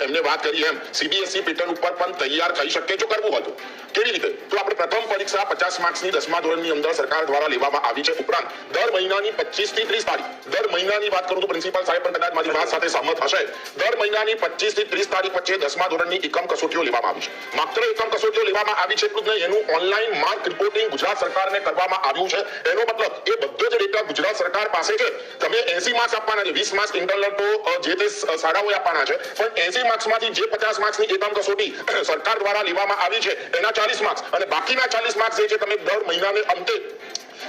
એમને વાત કરી એમ સીબીએસઈ પેટર્ન ઉપર પણ તૈયાર થઈ શકે જો કરવું હતું. કેવી રીતે? તો આપણે પ્રથમ પરીક્ષા 50 માર્ક્સની 10મા ધોરણની અંદર સરકાર દ્વારા લેવામાં આવી છે. ઉપરાંત દર મહિનાની 25 થી 30 તારીખ, દર મહિનાની વાત કરું તો પ્રિન્સિપાલ સાહેબ પણ કદાચ મારી વાત સાથે સહમત હશે, દર મહિનાની 25 થી 30 તારીખ વચ્ચે 10મા ધોરણની એકમ કસોટીઓ લેવામાં આવી છે. માત્ર એકમ કસોટીઓ લેવામાં આવી છે એટલું જ નહીં, એનું ઓનલાઈન માર્ક રિપોર્ટિંગ ગુજરાત સરકારને કરવામાં આવ્યું છે. એનો મતલબ એ બધો જ ડેટા ગુજરાત સરકાર પાસે છે. તમે 80 માર્ક્સ આપવાના છે, 20 માર્ક્સ ઇન્ટરનલ તો જે તે શાળાઓએ આપવાના છે, પણ 80 માર્ક્સમાંથી જે 50 માર્ક્સની એકમ કસોટી સરકાર દ્વારા લેવામાં આવી છે એના 40 માર્ક્સ અને બાકીના 40 માર્ક્સ જે છે તમે દર મહિનાને અંતે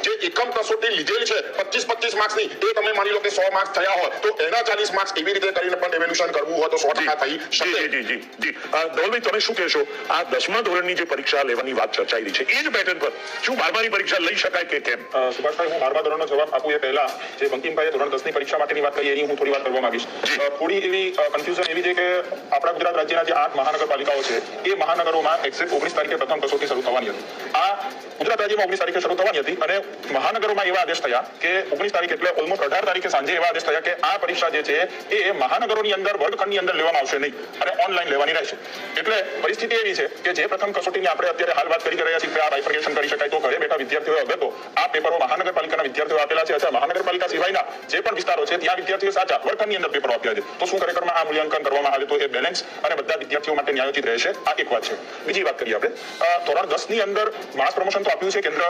જે એકમ કસોટી લીધેલી છે 25 માર્ક્સની એ તમે માની લો કે 100 માર્ક્સ થયા હોય તો એના 40 માર્ક્સ એવી રીતે કરીને પણ એવેલ્યુએશન કરવું હોય તો 100% થઈ શકે. જી ધવલભાઈ તમે શું કહેશો આ 10મા ધોરણની જે પરીક્ષા લેવાની વાત ચર્ચાઈ રહી છે એ જ પેટર્ન પર શું 12માની પરીક્ષા લઈ શકાય કે કેમ? સુભાષભાઈ, હું 12મા ધોરણનો જવાબ આપું એ પહેલા જે બંકિમભાઈએ ધોરણ 10ની પરીક્ષા માટેની વાત કરી એની હું થોડી વાત કરવા માંગીશ. થોડી એવી કન્ફ્યુઝન એવી છે કે આપણા ગુજરાત રાજ્યના જે 8 મહાનગરપાલિકાઓ છે એ મહાનગરોમાં એક્ઝેક્ટ 19 તારીખે પ્રથમ કસોટી શરૂ થવાની હતી. આ ગુજરાત રાજ્યમાં 19 તારીખે શરૂ થવાની હતી અને મહાનગરોમાં એવા આદેશ થયા કે 19 તારીખ એટલે ઓલમોસ્ટ 18 તારીખે સાંજે એવા આદેશ થયા કે આ પરીક્ષા જે છે એ મહાનગરોની અંદર વર્ગખંડની અંદર લેવામાં આવશે નહીં અને ઓનલાઈન લેવાની રહેશે. એટલે પરિસ્થિતિ એવી છે કે જે પ્રથમ કસોટીની આપણે અત્યારે હાલ વાત કરી રહ્યા છીએ કે આ બાયફર્કેશન કરી શકાય તો ઘરે બેઠા વિદ્યાર્થીઓ અગર તો આ પેપરો મહાનગરપાલિકાના વિદ્યાર્થીઓ આપેલા છે અથવા મહાનગરપાલિકા સિવાયના જે પણ વિસ્તારો છે ત્યાં વિદ્યાર્થીઓ સાચા વર્ગખંડની અંદર પેપરો આપ્યા છે તો શું ખરેખરમાં આ મૂલ્યાંકન કરવામાં આવે તો એ બેલેન્સ અને બધા વિદ્યાર્થીઓ માટે ન્યાયોચિત રહેશે? આ એક વાત છે. બીજી વાત કરીએ આપણે ધોરણ 10ની અંદર માસ પ્રમોશન તો આપ્યું છે કેન્દ્ર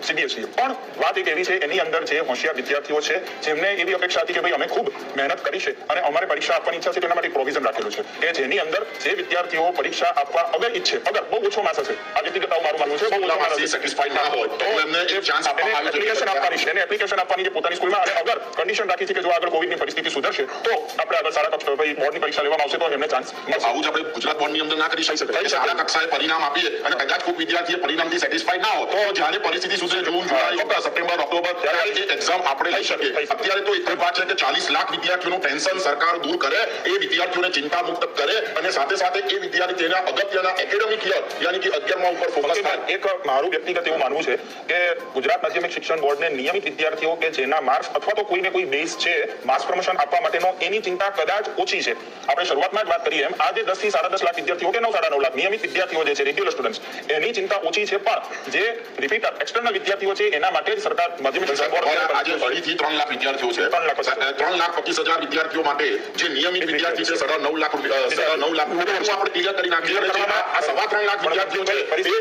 CBSE પણ વાત એક એવી છે એની અંદર જે હોશિયાર વિદ્યાર્થીઓ છે જેમને એવી અપેક્ષા હતી કે ભાઈ અમે ખૂબ મહેનત કરી છે અને અમારે પરીક્ષા આપવાની ઈચ્છા છે તેના માટે પ્રોવિઝન રાખેલું છે કે જેની અંદર જે વિદ્યાર્થીઓ પરીક્ષા આપવા અગર ઈચ્છે અગર બહુ ઓછો માસ હશે આ વ્યક્તિગત મારું માનવું છે બહુ ઓછો માસ હશે સેટિસ્ફાઈડ ના હોય તો એમને એ ચાન્સ આપવામાં આવે છે. એપ્લિકેશન આપવાની છે એને એપ્લિકેશન આપવાની છે પોતાની સ્કૂલમાં અને અગર કન્ડિશન રાખી છે કે જો આગળ કોવિડની પરિસ્થિતિ સુધરશે તો આપણે આગળ સારા ભાઈ બોર્ડની પરીક્ષા લેવામાં આવશે તો એમને ચાન્સ મળશે. આવું જ આપણે ગુજરાત બોર્ડની અંદર ના કરી શકીએ. શાળા કક્ષાએ પરિણામ આપીએ અને કદાચ કોઈ વિદ્યાર્થીએ પરિણામથી સેટિસ્ફાઈડ ના હોય તો જ્યારે પરિસ્થિતિ સુધરે જૂન જુલાઈ સપ્ટેમ્બર ઓક્ટોબર ત્યારે એ એક્ઝામ આપણે લઈ શકીએ. અત્યારે તો એક વાત છે કે 40 લાખ વિદ્યાર્થીઓનું ટેન્શન સરકાર દૂર કરે એ વિદ્યાર્થીઓને ચિંતા મુક્ત કરે અને સાથે સાથે એ વિદ્યાર્થીઓના અગત્યના એકેડેમિક યર યાની કે 11મા ઉપર ફોકસ થાય. એક મારું વ્યક્તિગત એવું માનવું છે કે ગુજરાત માધ્યમિક શિક્ષણ બોર્ડને નિયમિત વિદ્યાર્થીઓ કે જેના માર્ક્સ અથવા તો કોઈને કોઈ બેઝ છે માસ પ્રમોશન આપવા માટેનો એની ચિંતા કદાચ ઓછી છે. આપણે શરૂઆતમાં જ વાત કરીએ એમ આ જે 10 થી 10.5 લાખ વિદ્યાર્થીઓ કે 9.5 લાખ નિયમિત વિદ્યાર્થીઓ જે છે રેગ્યુલર સ્ટુડન્ટ્સ એની ચિંતા ઓછી છે પણ જે રિપીટર એક્સટર્નલ વિદ્યાર્થીઓ છે એના માટે જ સરકાર માધ્યમિક શિક્ષણ બોર્ડ આજે 2.5 થી 3 લાખ વિદ્યાર્થીઓ છે. 3,25,000 વિદ્યાર્થીઓ માટે જે નિયમિત વિદ્યાર્થી છે 9.5 લાખ આપણે ક્લિયર કરી નાખીએ. આ 3.25 લાખ વિદ્યાર્થીઓ છે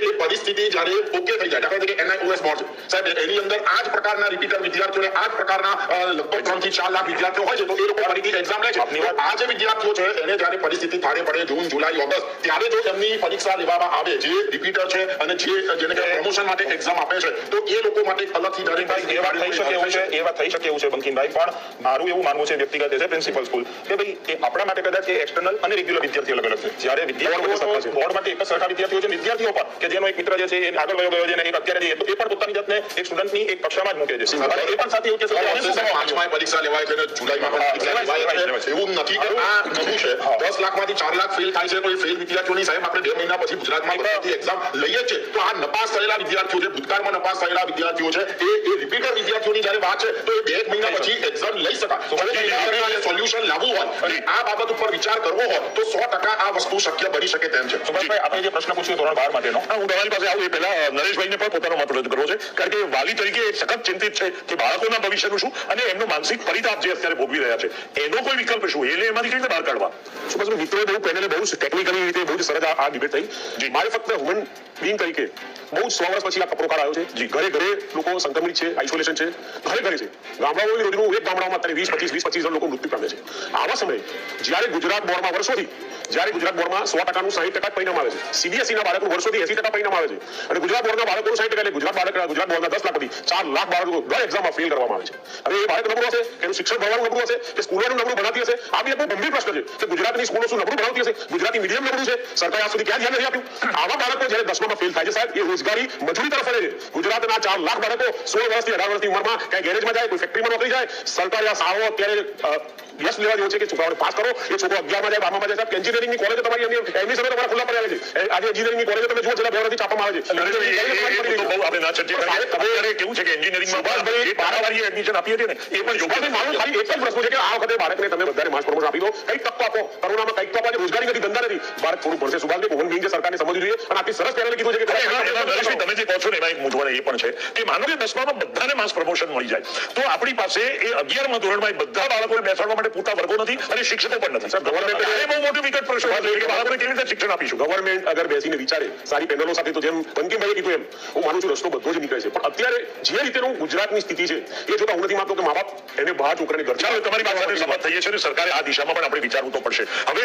એ પરિસ્થિતિ જ્યારે ઓકે થઈ જાય દાખલા તરીકે NIOS બોર્ડ સાહેબ એની અંદર આ જ પ્રકારના રિપીટર વિદ્યાર્થીઓને આ જ પ્રકારના લગભગ 3 થી 4 લાખ વિદ્યાર્થીઓ હોય છે તો એ લોકો ફરીથી એક્ઝામ લે છે. આ જે વિદ્યાર્થીઓ છે એને જ્યારે પરિસ્થિતિ થાળે પડે જૂન જુલાઈ ઓગસ્ટ ત્યારે જો એમની પરીક્ષા લેવામાં આવે જે રિપીટર છે અને જેને પ્રમોશન માટે એક્ઝામ આપે છે તો એ લોકો માટે અલગથી દરેક એ વાત થઈ શકે એવું છે બંકિમભાઈ પણ મારું એવું માનવું છે વ્યક્તિગત છે પ્રિન્સિપલ સ્કૂલ કે ભાઈ એ આપણા માટે કદાચ એ એક્સટર્નલ અને રેગ્યુલર વિદ્યાર્થી અલગ અલગ છે. જ્યારે વિદ્યાર્થીઓ બોર્ડ માટે એક સરખા વિદ્યાર્થીઓ છે વિદ્યાર્થીઓ પણ કે જેનો એક મિત્ર જે છે એ આગળ વયો ગયો છે અને એક અત્યારે જે એ પણ પોતાની જાતને એક સ્ટુડન્ટની એક કક્ષામાં જ મૂકે છે અને એ પણ સાથે એવું કે 5મા પરીક્ષા લેવાય છે અને જુલાઈમાં પણ પરીક્ષા લેવાય છે. એવું નથી કે આ નવું છે 10 લાખમાંથી 4 લાખ ફેલ થાય છે તો એ ફેલ વિદ્યાર્થીઓની સાહેબ આપણે 2 મહિના પછી ગુજરાતમાં બધાથી એક્ઝામ લઈએ છે તો આ નપાસ થયેલા વિદ્યાર્થીઓ છે ભૂતકાળમાં નપાસ થયેલા વિદ્યાર્થીઓ છે એ રિપીટર વિદ્યાર્થીઓની જ્યારે વાત છે તો એ 2 મહિના પછી એક્ઝામ લઈ શકાય. સોલ્યુશન લાવવું હોય અને આ બાબત ઉપર વિચાર કરવો હોય તો 100% આ વસ્તુ શક્ય બની શકે તેમ છે. સુભાષભાઈ આપણે જે પ્રશ્ન પૂછ્યો ધોરણ 12 માટેનો હું તમારી પાસે આવું એ પહેલા નરેશભાઈને પણ પોતાનો મત રજૂ કરવો છે કારણ કે વાલી તરીકે સખત ચિંતિત છે કે બાળકોના ભવિષ્યનું શું અને એમનો માનસિક પરિતાપ જે અત્યારે ભોગવી રહ્યા છે એનો કોઈ વિકલ્પ શું એટલે એમાંથી કેવી રીતે બહાર કાઢવા? સુભાષભાઈ મિત્રોએ બહુ પેનલે બહુ ટેકનિકલી રીતે બહુ જ સરસ આ ડિબેટ થઈ. મારે ફક્ત હ્યુમન બીંગ તરીકે બહુ 100 વર્ષ પછી આ કપરો કાળ આવ્યો છે. જી ઘરે ઘરે લોકો સંક્રમિત છે આઇસોલેશન છે ઘરે ઘરે છે. ગામડાઓની રોજનું એક ગામડામાં અત્યારે 20-25 જણ લોકો મૃત્યુ પામે છે. આવા સમયે જ્યારે ગુજરાત બોર્ડમાં વર્ષોથી જ્યારે ગુજરાત બોર્ડમાં 100%નું 60% પરિણામ આવે છે CBSE ના બાળકનું વર્ષોથી 80% પરિણામ આવે છે અને ગુજરાત બોર્ડના બાળકોનું 60% એટલે ગુજરાત બોર્ડના 10 લાખથી 4 લાખ બાળકો દર એક્ઝામમાં ફેલ કરવામાં આવે છે. હવે એ બાળક નબળું હશે એનું શિક્ષણ ભણવાનું નબળું હશે કે સ્કૂલોનું નબળું ભણાવતી હશે આ બી એક બહુ ગંભીર પ્રશ્ન છે કે ગુજરાતની સ્કૂલો શું નબળું ભણાવતી હશે ગુજરાતી મીડિયમ નબળું છે સરકારે આજ સુધી ક્યાં ધ્યાન નથી આપ્યું. આવા બાળકો જ્યારે 10મામાં ફેલ થાય છે સાહેબ એ રોજગારી મજૂરી તરફ વળે છે. ગુજરાતના 4 લાખ બાળકો 16 વર્ષથી 18 વર્ષની ઉંમરમાં કઈ ગેરેજમાં જાય કોઈ ફેક્ટરીમાં નોકરી જાય. સરકારે આ શાળાઓ અત્યારે યસ લેવા જેવો છે કે છોકરાઓને પાસ કરો એ છોકરો 11માં જાય 12માં જાય. એન્જિનિયરિંગની કોલેજો તમારી એમની સમય તમારા ખુલ્લા પડ્યા છે. આજે એન્જિનિયરિંગની કોલેજો તમે જુઓ છેલ્લા 2 વર્ષથી છાપવામાં આવે છે. આપણે ના ચર્ચા કરીએ કેવું છે કે એન્જિનિયરિંગમાં બારાવારીએ એડમિશન આપીએ છીએ ને એ પણ યોગ્ય મારું ખાલી એક જ પ્રશ્ન છે કે આ વખતે બાળકને તમે બધાને માસ પ્રમોશન આપી દો કંઈક તક આપો કરોનામાં કંઈક તો આપો રોજગારી નથી ધંધા નથી બાળક થોડું ભણશે. સુભાષભાઈ ભવન બિંગે સરકારને સમજવું જોઈએ અને આટલી સરસ પહેલે કીધું છે કે તમે જે કહો છો ને એમાં એક મૂંઝવણ એ પણ છે કે માનો કે 10મામાં બધાને માસ પ્રમોશન મળી જાય તો આપણી પાસે એ 11મા ધોરણમાં બધા બાળકોને બેસાડવા માટે પૂરતા વર્ગો નથી અને શિક્ષકો પણ નથી. ગવર્મેન્ટ બહુ મોટી વિકટ પ્રશ્ન છે કે બાળકોને કેવી રીતે શિક્ષણ આપીશું. ગવર્મેન્ટ અગર બેસીને વિચારે સારી પેનલો સાથે, તો જેમ બંકીમભાઈએ કીધું એમ હું માનું છું રસ્તો બધો જ નીકળે છે. પણ અત્યારે જે રીતેનું ગુજરાતની સ્થિતિ છે એ જોતા હું નથી માનતો કે મા બાપ એને બહાર છોકરાને ઘર ચાલો તમારી વાત સાથે સહમત થઈએ છીએ અને સરકારે આ દિશામાં પણ આપણે વિચારવું તો પડશે. હવે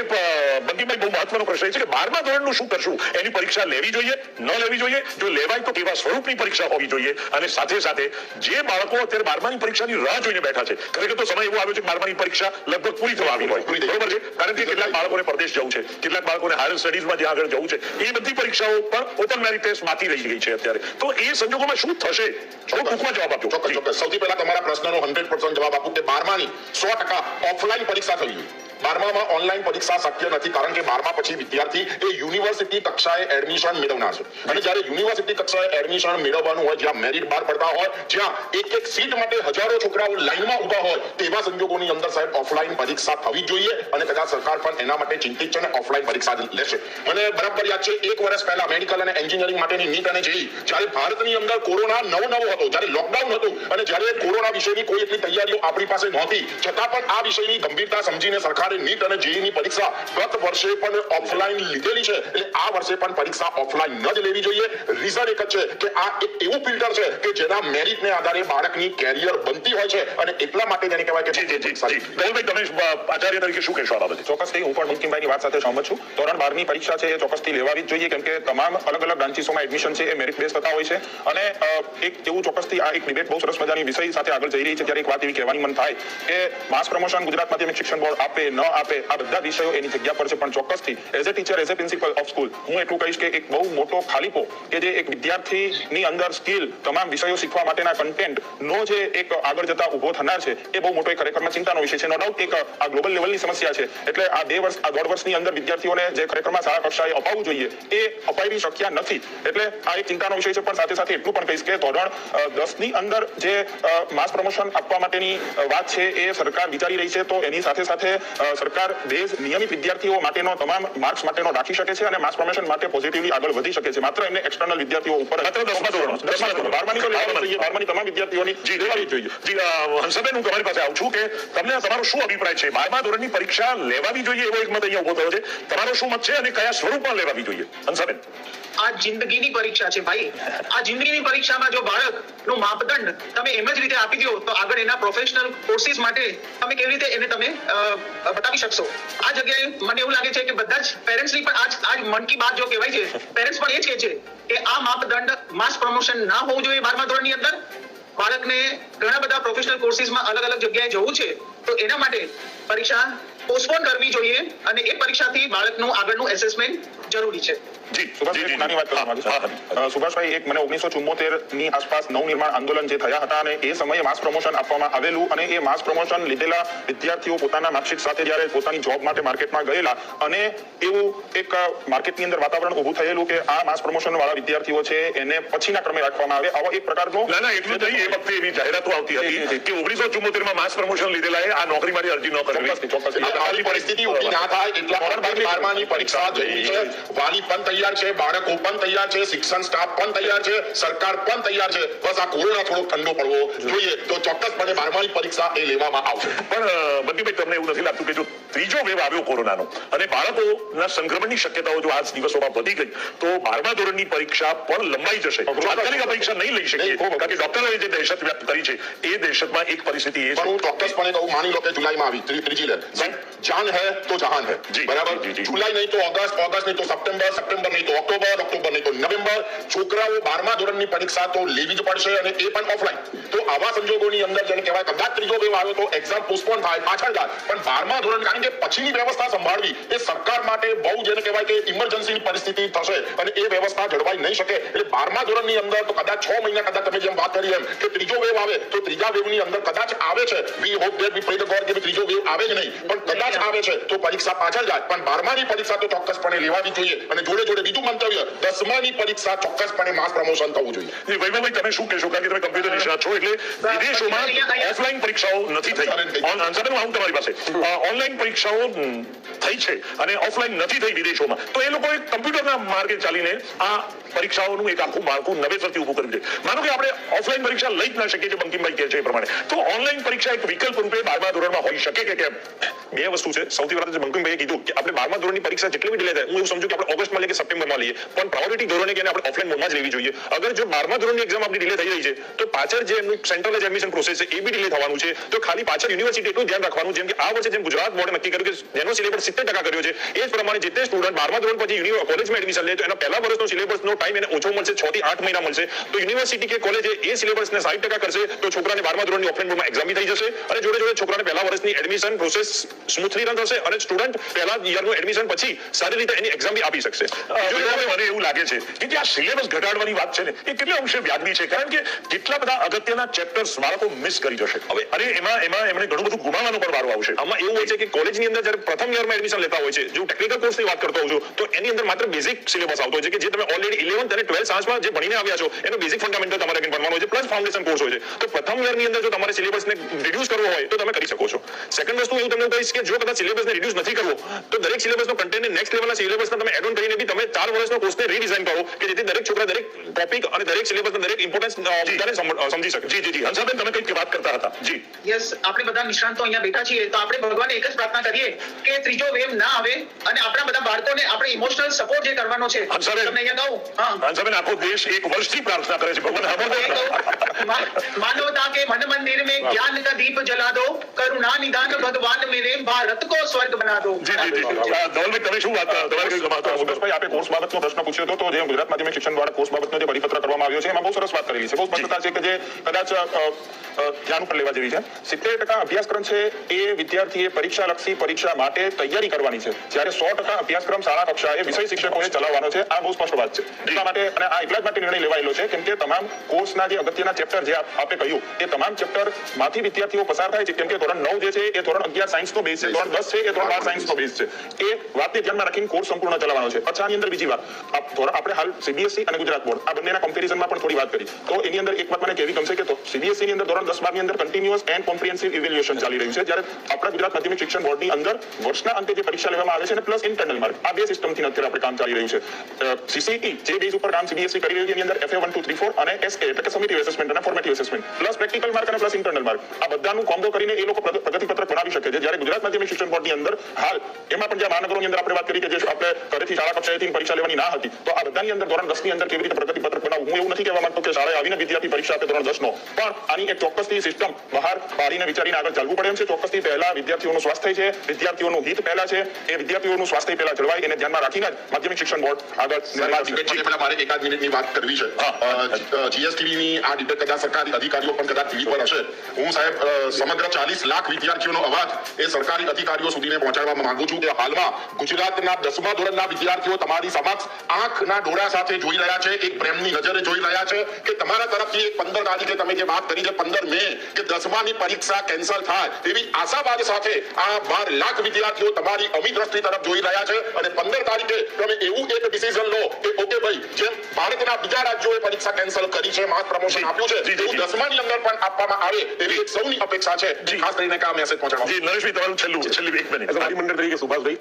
બંકીમભાઈ બહુ મહત્વનો પ્રશ્ન છે કે 12મા ધોરણનું શું કરશું? એની પરીક્ષા લેવી જોઈએ, ન લેવી જોઈએ? જો લેવાય તો કેવા સ્વરૂપની પરીક્ષા હોવી જોઈએ? અને સાથે સાથે જે બાળકો અત્યારે 12માની પરીક્ષાની રાહ જોઈને બેઠા છે, ખરેખર તો સમય એવો આવ્યો છે કે 12માની પરીક્ષા લગભગ પૂરી થવા આવી હોય, બરોબર છે? કારણ કે કેટલાક બાળકોને પરદેશ જવું છે, કેટલાક બાળકોને હાયર સ્ટડીઝમાં જ્યાં આગળ જવું છે, એ બધી પરીક્ષાઓ પણ ઓપન મેરિટ ટેસ્ટ બાકી રહી ગઈ છે અત્યારે. તો એ સંજોગોમાં શું થશે? થોડું ટૂંકમાં જવાબ આપજો. ચોક્કસ. સૌથી પહેલા તમારા પ્રશ્નનો 100% જવાબ આપું કે 12માની 100% ઓફલાઈન પરીક્ષા થવી જોઈએ. 12મામાં ઓનલાઈન પરીક્ષા શક્ય નથી, કારણ કે 12મા પછી વિદ્યાર્થી એ યુનિવર્સિટી કક્ષાએ એડમિશન મેળવનાર છે. અને જ્યારે યુનિવર્સિટી કક્ષાએ એડમિશન મેળવવાનું હોય, જ્યાં મેરિટ બાર પડતા હોય, જ્યાં એક સીટ માટે હજારો છોકરાઓ લાઈનમાં ઊભા હોય, તેવા સંજોગોની અંદર સાહેબ ઓફલાઈન પરીક્ષા થવી જોઈએ. અને કદાચ સરકાર પણ એના માટે ચિંતિત છે અને ઓફલાઈન પરીક્ષા લેશે. મને બરાબર યાદ છે, 1 વર્ષ પહેલા મેડિકલ અને એન્જિનિયરિંગ માટેની નીટ અને જેઈ, જ્યારે ભારતની અંદર કોરોના નવો હતો, જ્યારે લોકડાઉન હતું અને જ્યારે કોરોના વિશેની કોઈ એટલી તૈયારીઓ આપણી પાસે નહોતી, છતાં પણ આ વિષયની ગંભીરતા સમજીને સરકારે નીટ અને જેઈની પરીક્ષા ગત વર્ષે પણ ઓફલાઈન લીધેલી છે. એટલે આ વર્ષે પણ પરીક્ષા ઓફલાઈન ન જ લેવી જોઈએ. રીઝન એક જ છે કે આ એક એવું ફિલ્ટર છે કે જેના મેરિટને આધારે બાળકની કેરિયર બનતી હોય છે અને એટલા માટે જેને કહેવાય કે ગોલભાઈ, તમે આચાર્ય તરીકે શું કહેશો આ બાબતે? ચોક્કસથી હું પણ બંકીમભાઈની વાત સાથે સહમત છું. ધોરણ 12ની પરીક્ષા છે એ ચોક્કસથી લેવાવી જ જોઈએ, કેમ કે તમામ અલગ અલગ બ્રાન્ચીસોમાં એડમિશન છે એ મેરિટ બેઝ થતા હોય છે. અને એક એવું ચોક્કસથી આ એક ડિબેટ બહુ સરસ મજાની વિષય સાથે આગળ જઈ રહી છે, ત્યારે એક વાત એવી કહેવાની મન થાય કે માસ પ્રમોશન ગુજરાત માધ્યમિક શિક્ષણ બોર્ડ આપે ન આપે, આ બધા વિષયો એની જગ્યા પર છે. પણ ચોક્કસથી as a teacher, as a principal of school, હું એટલું કહીશ કે એક બહુ મોટો ખાલીપો કે જે એક વિદ્યાર્થીની અંદર સ્કિલ, તમામ વિષયો શીખવા માટેના કન્ટેન્ટનો જે એક આગળ જતા ઉભો થનાર છે, એ બહુ મોટો એક ખરેખરમાં ચિંતાનો વિષય છે. નો ડાઉટ એક આ ગ્લોબલ લેવલની સમસ્યા છે. એટલે આ 2 વર્ષ, આ 1.5 વર્ષની અંદર વિદ્યાર્થીઓને જે ખરેખરમાં શાળા કક્ષાએ અપાવવું જોઈએ એ અપાવી શક્યા નથી. એટલે આ એક ચિંતાનો વિષય છે. પણ સાથે સાથે એટલું પણ કહીશ કે ધોરણ 10ની અંદર જે માસ પ્રમોશન આપવા માટેની વાત છે એ સરકાર વિચારી રહી છે, તો એની સાથે સાથે સરકાર બેઝ નિયમિત વિદ્યાર્થીઓ માટેનો તમામ માર્ક્સ માટેનો રાખી શકે છે અને માસ પ્રમોશન માટે પોઝિટિવલી આગળ વધી શકે છે. માત્ર એમને એક્સટર્નલ વિદ્યાર્થીઓ ઉપર, માત્ર 10મા ધોરણ, 12માની તો લેવાની જોઈએ, 12માની તમામ વિદ્યાર્થીઓની લેવાની જોઈએ. હંસાબેન, હું તમારી પાસે આવું છું કે તમને તમારો શું અભિપ્રાય છે? 12મા ધોરણની પરીક્ષા લેવાવી જોઈએ એવો એક મત અહીંયા ઉભો થયો છે. તમારો શું મત છે અને કયા સ્વરૂપમાં લેવાવી જોઈએ? હંસાબેન. આ જિંદગીની પરીક્ષા છે ભાઈ. આ જિંદગીની પરીક્ષામાં જો બાળકનો માપદંડ તમે એમ જ રીતે આપી દો, તો આગળ એના પ્રોફેશનલ કોર્સિસ માટે તમે કેવી રીતે એને તમે બતાવી શકશો? આ જગ્યાએ મને એવું લાગે છે કે બધા જ પેરેન્ટ્સની પણ આજ મન કી બાત જો કહેવાય છે, પેરેન્ટ્સ પણ એ જ કહે છે કે આ માપદંડ માસ પ્રમોશન ના હોવું જોઈએ 12મા ધોરણની અંદર. બાળકને ઘણા બધા પ્રોફેશનલ કોર્સિસમાં અલગ અલગ જગ્યાએ જવું છે, તો એના માટે પરીક્ષા પોસ્ટપોન કરવી જોઈએ અને એ પરીક્ષાથી બાળકનું આગળનું એસેસમેન્ટ જરૂરી છે. સુભાષભાઈ, નાની વાત કરવા માંગુ છું. સુભાષભાઈ, એક મને 1974ની આસપાસ નવનિર્માણ આંદોલન જે થયા હતા અને એ સમયે માસ પ્રમોશન આપવામાં આવેલું અને એ માસ પ્રમોશન લીધેલા વિદ્યાર્થીઓ પોતાના માર્કશીટ સાથે જ્યારે પોતાની જોબ માટે માર્કેટમાં ગયેલા અને એવું એક માર્કેટની અંદર વાતાવરણ ઊભું થયેલું કે આ માસ પ્રમોશન વાળા વિદ્યાર્થીઓ છે એને પછીના ક્રમે રાખવામાં આવે, આવો એક પ્રકારનો ના એટલું નહીં. એ વખતે એવી જાહેરાતો આવતી હતી કે 1974માં માસ પ્રમોશન લીધેલા આ નોકરી માટે અરજી ન કરવી. ચોક્કસ આવી પરિસ્થિતિ ઊભી ના થાય એટલા માટે 12માની પરીક્ષા જરૂરી છે. વાલી પણ તૈયાર છે, બાળકો પણ તૈયાર છે, શિક્ષણ સ્ટાફ પણ તૈયાર છે, સરકાર પણ તૈયાર છે. બસ આ કોરોના થોડો ઠંડો પડવો જોઈએ તો ચોક્કસપણે 12માની પરીક્ષા એ લેવામાં આવશે. પણ બંટીભાઈ, તમને એવું નથી લાગતું કે જો ત્રીજો વેવ આવ્યો કોરોનાનો અને બાળકોના સંક્રમણની શક્યતાઓ જો આજ દિવસોમાં વધી ગઈ, તો 12મા ધોરણની પરીક્ષા પણ લંબાઈ જશે? તાત્કાલિક પરીક્ષા નહીં લઈ શકીએ, કારણ કે ડોક્ટરોએ જે દહેશત વ્યક્ત કરી છે એ દહેશતમાં એક પરિસ્થિતિ એ છે. હું ચોક્કસપણે કહું, માની લો કે જુલાઈમાં આવી ત્રીજી લહેર, જાન હે તો જહાન હે, બરાબર? જુલાઈ નહીં તો ઓગસ્ટ, ઓગસ્ટ નહીં તો સપ્ટેમ્બર, સપ્ટેમ્બર નહીં તો ઓક્ટોબર, ઓક્ટોબર નહીં તો નવેમ્બર. છોકરાઓ 12મા ધોરણની પરીક્ષા તો લેવી જ પડશે અને એ પણ ઓફલાઈન. તો આવા સંજોગોની અંદર જેને કહેવાય કદાચ ત્રીજો વેવ આવ્યો તો એક્ઝામ પોસ્ટપોન થાય, પાછળ જાય, પણ 12મા ધોરણ, કારણ કે પછીની વ્યવસ્થા સંભાળવી એ સરકાર માટે બહુ જેને કહેવાય કે ઇમરજન્સીની પરિસ્થિતિ થશે અને એ વ્યવસ્થા જળવાઈ નહીં શકે. એટલે 12મા ધોરણની અંદર તો કદાચ 6 મહિના, કદાચ તમે જેમ વાત કરી એમ કે ત્રીજો વેવ આવે તો ત્રીજા વેવની અંદર કદાચ આવે છે, we hope that we pre the God કે ત્રીજો વેવ આવે જ નહીં, પણ કદાચ આવે છે તો પરીક્ષા પાછળ જાય. પણ 12માની પરીક્ષા તો ચોક્કસપણે લેવાવી જોઈએ અને જોડે જોડે બીજું મંતવ્ય, 10માની પરીક્ષા ચોક્કસપણે માસ પ્રમોશન થવું જોઈએ. વૈભવભાઈ, તમે શું કહેશો? કારણ કે તમે કમ્પ્યુટર નિષ્ણાત છો, એટલે વિદેશોમાં ઓફલાઈન પરીક્ષાઓ નથી થઈ. હંસાબેન, આવું તમારી પાસે ઓનલાઈન પરીક્ષાઓ થઈ છે અને ઓફલાઈન નથી થઈ વિદેશોમાં, તો એ લોકોએ કમ્પ્યુટરના માર્ગે ચાલીને આ પરીક્ષાઓનું એક આખું માળખું નવેસરથી ઊભું કર્યું છે. માનો કે આપણે ઓફલાઈન પરીક્ષા લઈ જ ના શકીએ, જે બંકિમભાઈ કહે છે એ પ્રમાણે, તો ઓનલાઈન પરીક્ષા એક વિકલ્પ રૂપે 12મા ધોરણમાં થઈ શકે કે કેમ? બે વસ્તુ છે. સૌથી પહેલા બંકિમભાઈએ કીધું કે આપણે 12મા ધોરણની પરીક્ષા જેટલી બી ડિલે થાય, હું એવું સમજુ કે આપણે ઓગસ્ટમાં લઈએ કે સપ્ટેમ્બરમાં લઈએ, પણ પ્રાયોરિટી ધોરણે કે આપણે ઓફલાઈન મોડમાં જ લેવી જોઈએ. અગર જો 12મા ધોરણની એક્ઝામ આપણી ડિલે થઈ રહી છે તો પાછળ જે એમનું સેન્ટ્રલાઇઝ એડમિશન પ્રોસેસ છે એ બી ડિલે થવાનું છે. તો ખાલી પાછળ યુનિવર્સિટી એટલું ધ્યાન રાખવાનું, જેમ કે આ વર્ષે જેમ ગુજરાત બોર્ડે નક્કી કર્યું કે જેનો સિલેબસ 70% કર્યો છે, એ જ પ્રમાણે જે તે સ્ટુડન્ટ 12મા ધોરણ પછી કોલેજમાં એડમિશન લે તો એના પહેલા વર્ષનો સિલેબસનો ટાઈમ એને ઓછો મળશે, 6 થી 8 મહિના મળશે. તો યુનિવર્સિટી કે કોલેજે એ સિલેબસને 60% કરશે તો છોકરાને 12મા ધોરણની ઓફલાઈન બોર્ડમાં એક્ઝામ બી થઈ જશે અને જોડે જોડે છોકરાને પહેલા વર્ષની એડમિશન પ્રોસેસ સ્મૂથલી રન થશે અને સ્ટુડન્ટ પહેલા યરનું એડમિશન પછી સારી રીતે એની એક્ઝામ બી આપી શકશે. મને એવું લાગે છે કે જે આ સિલેબસ ઘટાડવાની વાત છે ને એ કેટલા અંશે વ્યાજબી છે, કારણ કે કેટલા બધા અગત્યના ચેપ્ટર્સ બાળકો મિસ કરી જશે હવે, અને એમાં એમણે ઘણું બધું ગુમાવવાનો પણ વારો આવશે. આમાં એવું હોય છે કે કોલેજની અંદર જ્યારે પ્રથમ યરમાં એડમિશન લેતા હોય છે, જો ટેકનિકલ કોર્સની વાત કરતો હોઉં છું તો એની અંદર માત્ર બેઝિક સિલેબસ આવતો હોય છે કે જે તમે ઓલરેડી 11th અને 12th સાયન્સમાં જે ભણીને આવ્યા છો એનો બેઝિક ફંડામેન્ટલ તમારે ભણવાનો હોય છે, પ્લસ ફાઉન્ડેશન કોર્સ હોય છે. તો પ્રથમ યરની અંદર જો તમારે સિલેબસને રિડ્યુસ કરવો હોય તો તમે કરી શકો છો. સેકન્ડ વસ્તુ એવું તમને કહીશ કે જો કદાચ સિલેબસને રિડ્યુસ નથી કરવો તો દરેક સિલેબસનો કન્ટેન્ટને નેક્સ્ટ લેવલના સિલેબસને તમે એડ ઓન કરીને બી તમે 4 વર્ષનો કોર્સને રીડિઝાઇન કરો કે જેથી દરેક છોકરા દરેક ટોપિક અને દરેક સિલેબસનો દરેક ઇમ્પોર્ટન્સ સમજી શકે. જી હંસાબેન, તમે કંઈક વાત કરતા હતા. જી યસ, આપણે બધા નિષ્ણાંતો અહીંયા બેઠા છીએ તો આપણે ભગવાનને એક જ પ્રાર્થના કરીએ કે ત્રીજો વેવ ના આવે અને આપણા બધા બાળકોને આપણે ઇમોશનલ સપોર્ટ જે કરવાનો છે હંસાબેન, તમને અહીંયા કહું. હંસાબેન, આખો દેશ એક વર્ષથી પ્રાર્થના કરે છે ભગવાન मानवता के मन मंदिर में ज्ञान का दीप जला दो, करुणा निदान भगवान मेरे भारत को स्वर्ग बना दो. ધવલભાઈ, તમે શું વાત તમારે કઈ ગમાતો? સુભાષભાઈ, આપે કોર્સ બાબતનો પ્રશ્ન પૂછ્યો હતો, તો જે ગુજરાત માધ્યમિક શિક્ષણ દ્વારા કોર્સ બાબતનો જે પરિપત્ર કરવામાં આવ્યો છે એમાં બહુ સરસ વાત કરેલી છે, બહુ સ્પષ્ટતા છે કે જે કદાચ ધ્યાન ઉપર લેવા જેવી છે. 70% અભ્યાસક્રમ છે એ વિદ્યાર્થીએ પરીક્ષાલક્ષી પરીક્ષા માટે તૈયારી કરવાની છે, જ્યારે 100% અભ્યાસક્રમ શાળા કક્ષાએ વિષય શિક્ષકોએ ચલાવવાનો છે. આ બહુ સ્પષ્ટ વાત છે. એટલા માટે અને આ એટલા જ માટે નિર્ણય લેવાયેલો છે કેમ કે તમામ કોર્સના જે અગત્યના ચેપ્ટર જે આપે કહ્યું એ તમામ ચેપ્ટર માંથી વિદ્યાર્થીઓ પસાર થાય છે, કેમ કે ધોરણ 9 જે છે એ ધોરણ 11 સાયન્સનો બેઝ છે, ધોરણ 10 છે એ ધોરણ 12 સાયન્સનો બેઝ છે. એ વાતને ધ્યાનમાં રાખીને કોર્સ સંપૂર્ણ ચલાવવાનો છે. પછી આની અંદર બીજી વાત, આપણે હાલ સીબીએસઈ અને ગુજરાત બોર્ડ આ બંનેના કમ્પેરિઝનમાં પણ થોડી વાત કરી તો એની અંદર એક વાત મને કેવી ગમશે કે તો સીબીએસઈ ની અંદર ધોરણ 10-12 ની અંદર કન્ટિન્યુઅસ એન્ડ કોમ્પ્રિહેન્સિવ ઇવેલ્યુએશન ચાલી રહ્યું છે, જ્યારે આપણા ગુજરાત માધ્યમિક શિક્ષણ બોર્ડની અંદર વર્ષના અંતે જે પરીક્ષા લેવામાં આવે છે અને પ્લસ ઇન્ટરનલ માર્ક, આ બે સિસ્ટમથી અત્યારે આપણે કામ ચાલી રહ્યું છે. સીસીટી જે બેઝ ઉપર કામ સીબીએસઈ કરી રહ્યું છે એની અંદર FA 1 2 3 4 અને SA એટલે કે સમેટિવ એસેસમેન્ટ અને ફોર્મેટિવ એસેસમેન્ટ પ્લસ પ્રેક્ટિકલ માર્ક અને પ્લસ ઇન્ટરનલ માર્ક, આ બધાનું કોમ્બો કરીને એ લોકો પ્રગતિ પત્રક બનાવી શકે છે. જ્યારે ગુજરાત માધ્યમિક શિક્ષણ બોર્ડની અંદર હાલ એમાં પણ જ્યાં મહાનગરોની અંદર આપણે વાત કરી કે જે આપણે ઘરેથી શાળા કક્ષાએથી પરીક્ષા લેવાની ના હતી, તો આ બધાની અંદર ધોરણ 10 ની અંદર કેવી રીતે પ્રગતિ પત્રક બનાવવું, હું એવું નથી કહેવા માંગતો કે શાળાએ આવીને વિદ્યાર્થી પરીક્ષા આપે ધોરણ 10 નો, પણ આની એક ચોક્કસથી સિસ્ટમ બહાર પાડીને વિચારીને આગળ ચાલવું પડે એમ છે. ચોક્કસથી પહેલા વિદ્યાર્થીઓનું સ્વાસ્થ્ય છે, વિદ્યાર્થીઓનું હિત પહેલા છે, એ વિદ્યાર્થીઓનું સ્વાસ્થ્ય પહેલા જળવાય એને ધ્યાનમાં રાખીને જ માધ્યમિક શિક્ષણ બોર્ડ આગળ પહેલા મારે એકાદ મિનિટની વાત કરવી છે. જીએસટીવી ની આ ડિબેટ કદાચ સરકારી અધિકારીઓ પણ કદાચ ટીવી પર હશે. હું સાહેબ સમગ્ર 40 લાખ વિદ્યાર્થીઓનો અવાજ એ સરકારી અધિકારીઓ સુધીને પહોંચાડવા માંગુ છું કે હાલમાં ગુજરાતના 10મા ધોરણના વિદ્યાર્થીઓ તમારી સમક્ષ આંખના ડોળા સાથે જોઈ રહ્યા છે, એક પ્રેમની નજરે જોઈ રહ્યા છે કે તમારા તરફથી 15 તારીખે તમે જે વાત કરી છે 15 મે કે 10માની પરીક્ષા કેન્સલ થાય એવી આશાવાદ સાથે આ 12 લાખ વિદ્યાર્થીઓ તમારી અમી દ્રષ્ટિ તરફ જોઈ રહ્યા છે અને 15 તારીખે તમે એવું એક ડિસિઝન લો કે ઓકે ભાઈ, જેમ ભારતના બીજા રાજ્યોએ પરીક્ષા કેન્સલ કરી છે, માસ પ્રમોશન આપ્યું છે, એવું 10માની અંદર પણ આપવામાં આવે એવી એક સૌની અપેક્ષા છે. ખાસ કરીને આ મેસેજ પહોંચાડવા. જી નરેશભાઈ, તમારું છેલ્લી 1 મિનિટ. વાલી મંડળ તરીકે સુભાષભાઈ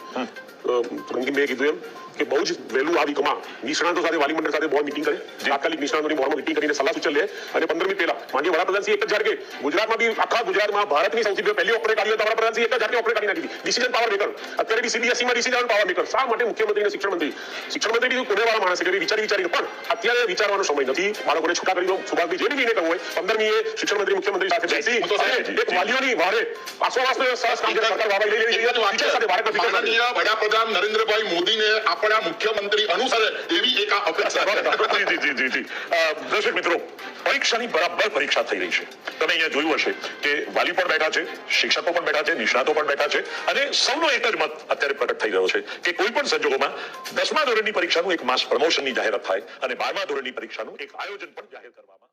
રંગીનભાઈએ કીધું એમ કે બહુ જ વહેલું આ વીકમાં નિષ્ણાંતો સાથે વાલી મંડળ સાથે બોર્ડ મીટિંગ કરે, તાત્કાલિક નિષ્ણાંતોની બોર્ડમાં મીટિંગ કરીને સલાહ સૂચન લે અને 15 પહેલા માનનીય વડાપ્રધાનશ્રી એક જ ઝાટકે ગુજરાતમાં બી આખા ગુજરાતમાં ભારતની સૌથી પહેલી ઓપરેટ આવી હતા વડાપ્રધાનશ્રી એક જ ઝાટકે ઓપરેટ કરી નાખી હતી. ડિસિઝન પાવર મેકર અત્યારે બી સીબીએસઈમાં ડિસિઝન પાવર મેકર. શા માટે મુખ્યમંત્રી અને શિક્ષણ મંત્રી બી પુણેવાળા માણસ છે, વિચારીને પણ અત્યારે વિચારવાનો સમય નથી. બાળકોને છૂટા કરી દો. સુભાષભાઈ જે બી કહ્યું હોય 15મીએ શિક્ષણ મંત્રી મુખ્યમંત્રી સાથે બેસી એક વાલીઓની વારે આશ્વાસને સરસ કામ સરકાર વાવા લઈ લેવી જોઈએ સાથે ભારતના માનનીય વડાપ્રધાન નરેન્દ્રભાઈ મોદીને આપણા મુખ્યમંત્રી અનુસરે એવી એક અપેક્ષા છે. દર્શક મિત્રો, પરીક્ષાની બરાબર પરીક્ષા થઈ રહી છે. તમે અહીંયા જોયું હશે કે વાલી પણ બેઠા છે, શિક્ષકો પણ બેઠા છે, નિષ્ણાતો પણ બેઠા છે અને સૌનો એક જ મત અત્યારે પ્રગટ થઈ રહ્યો છે કે કોઈ પણ સંજોગોમાં 10મા ધોરણની પરીક્ષાનું એક માસ પ્રમોશનની જાહેરાત થાય અને 12મા ધોરણની પરીક્ષાનું એક આયોજન પણ જાહેર કરવામાં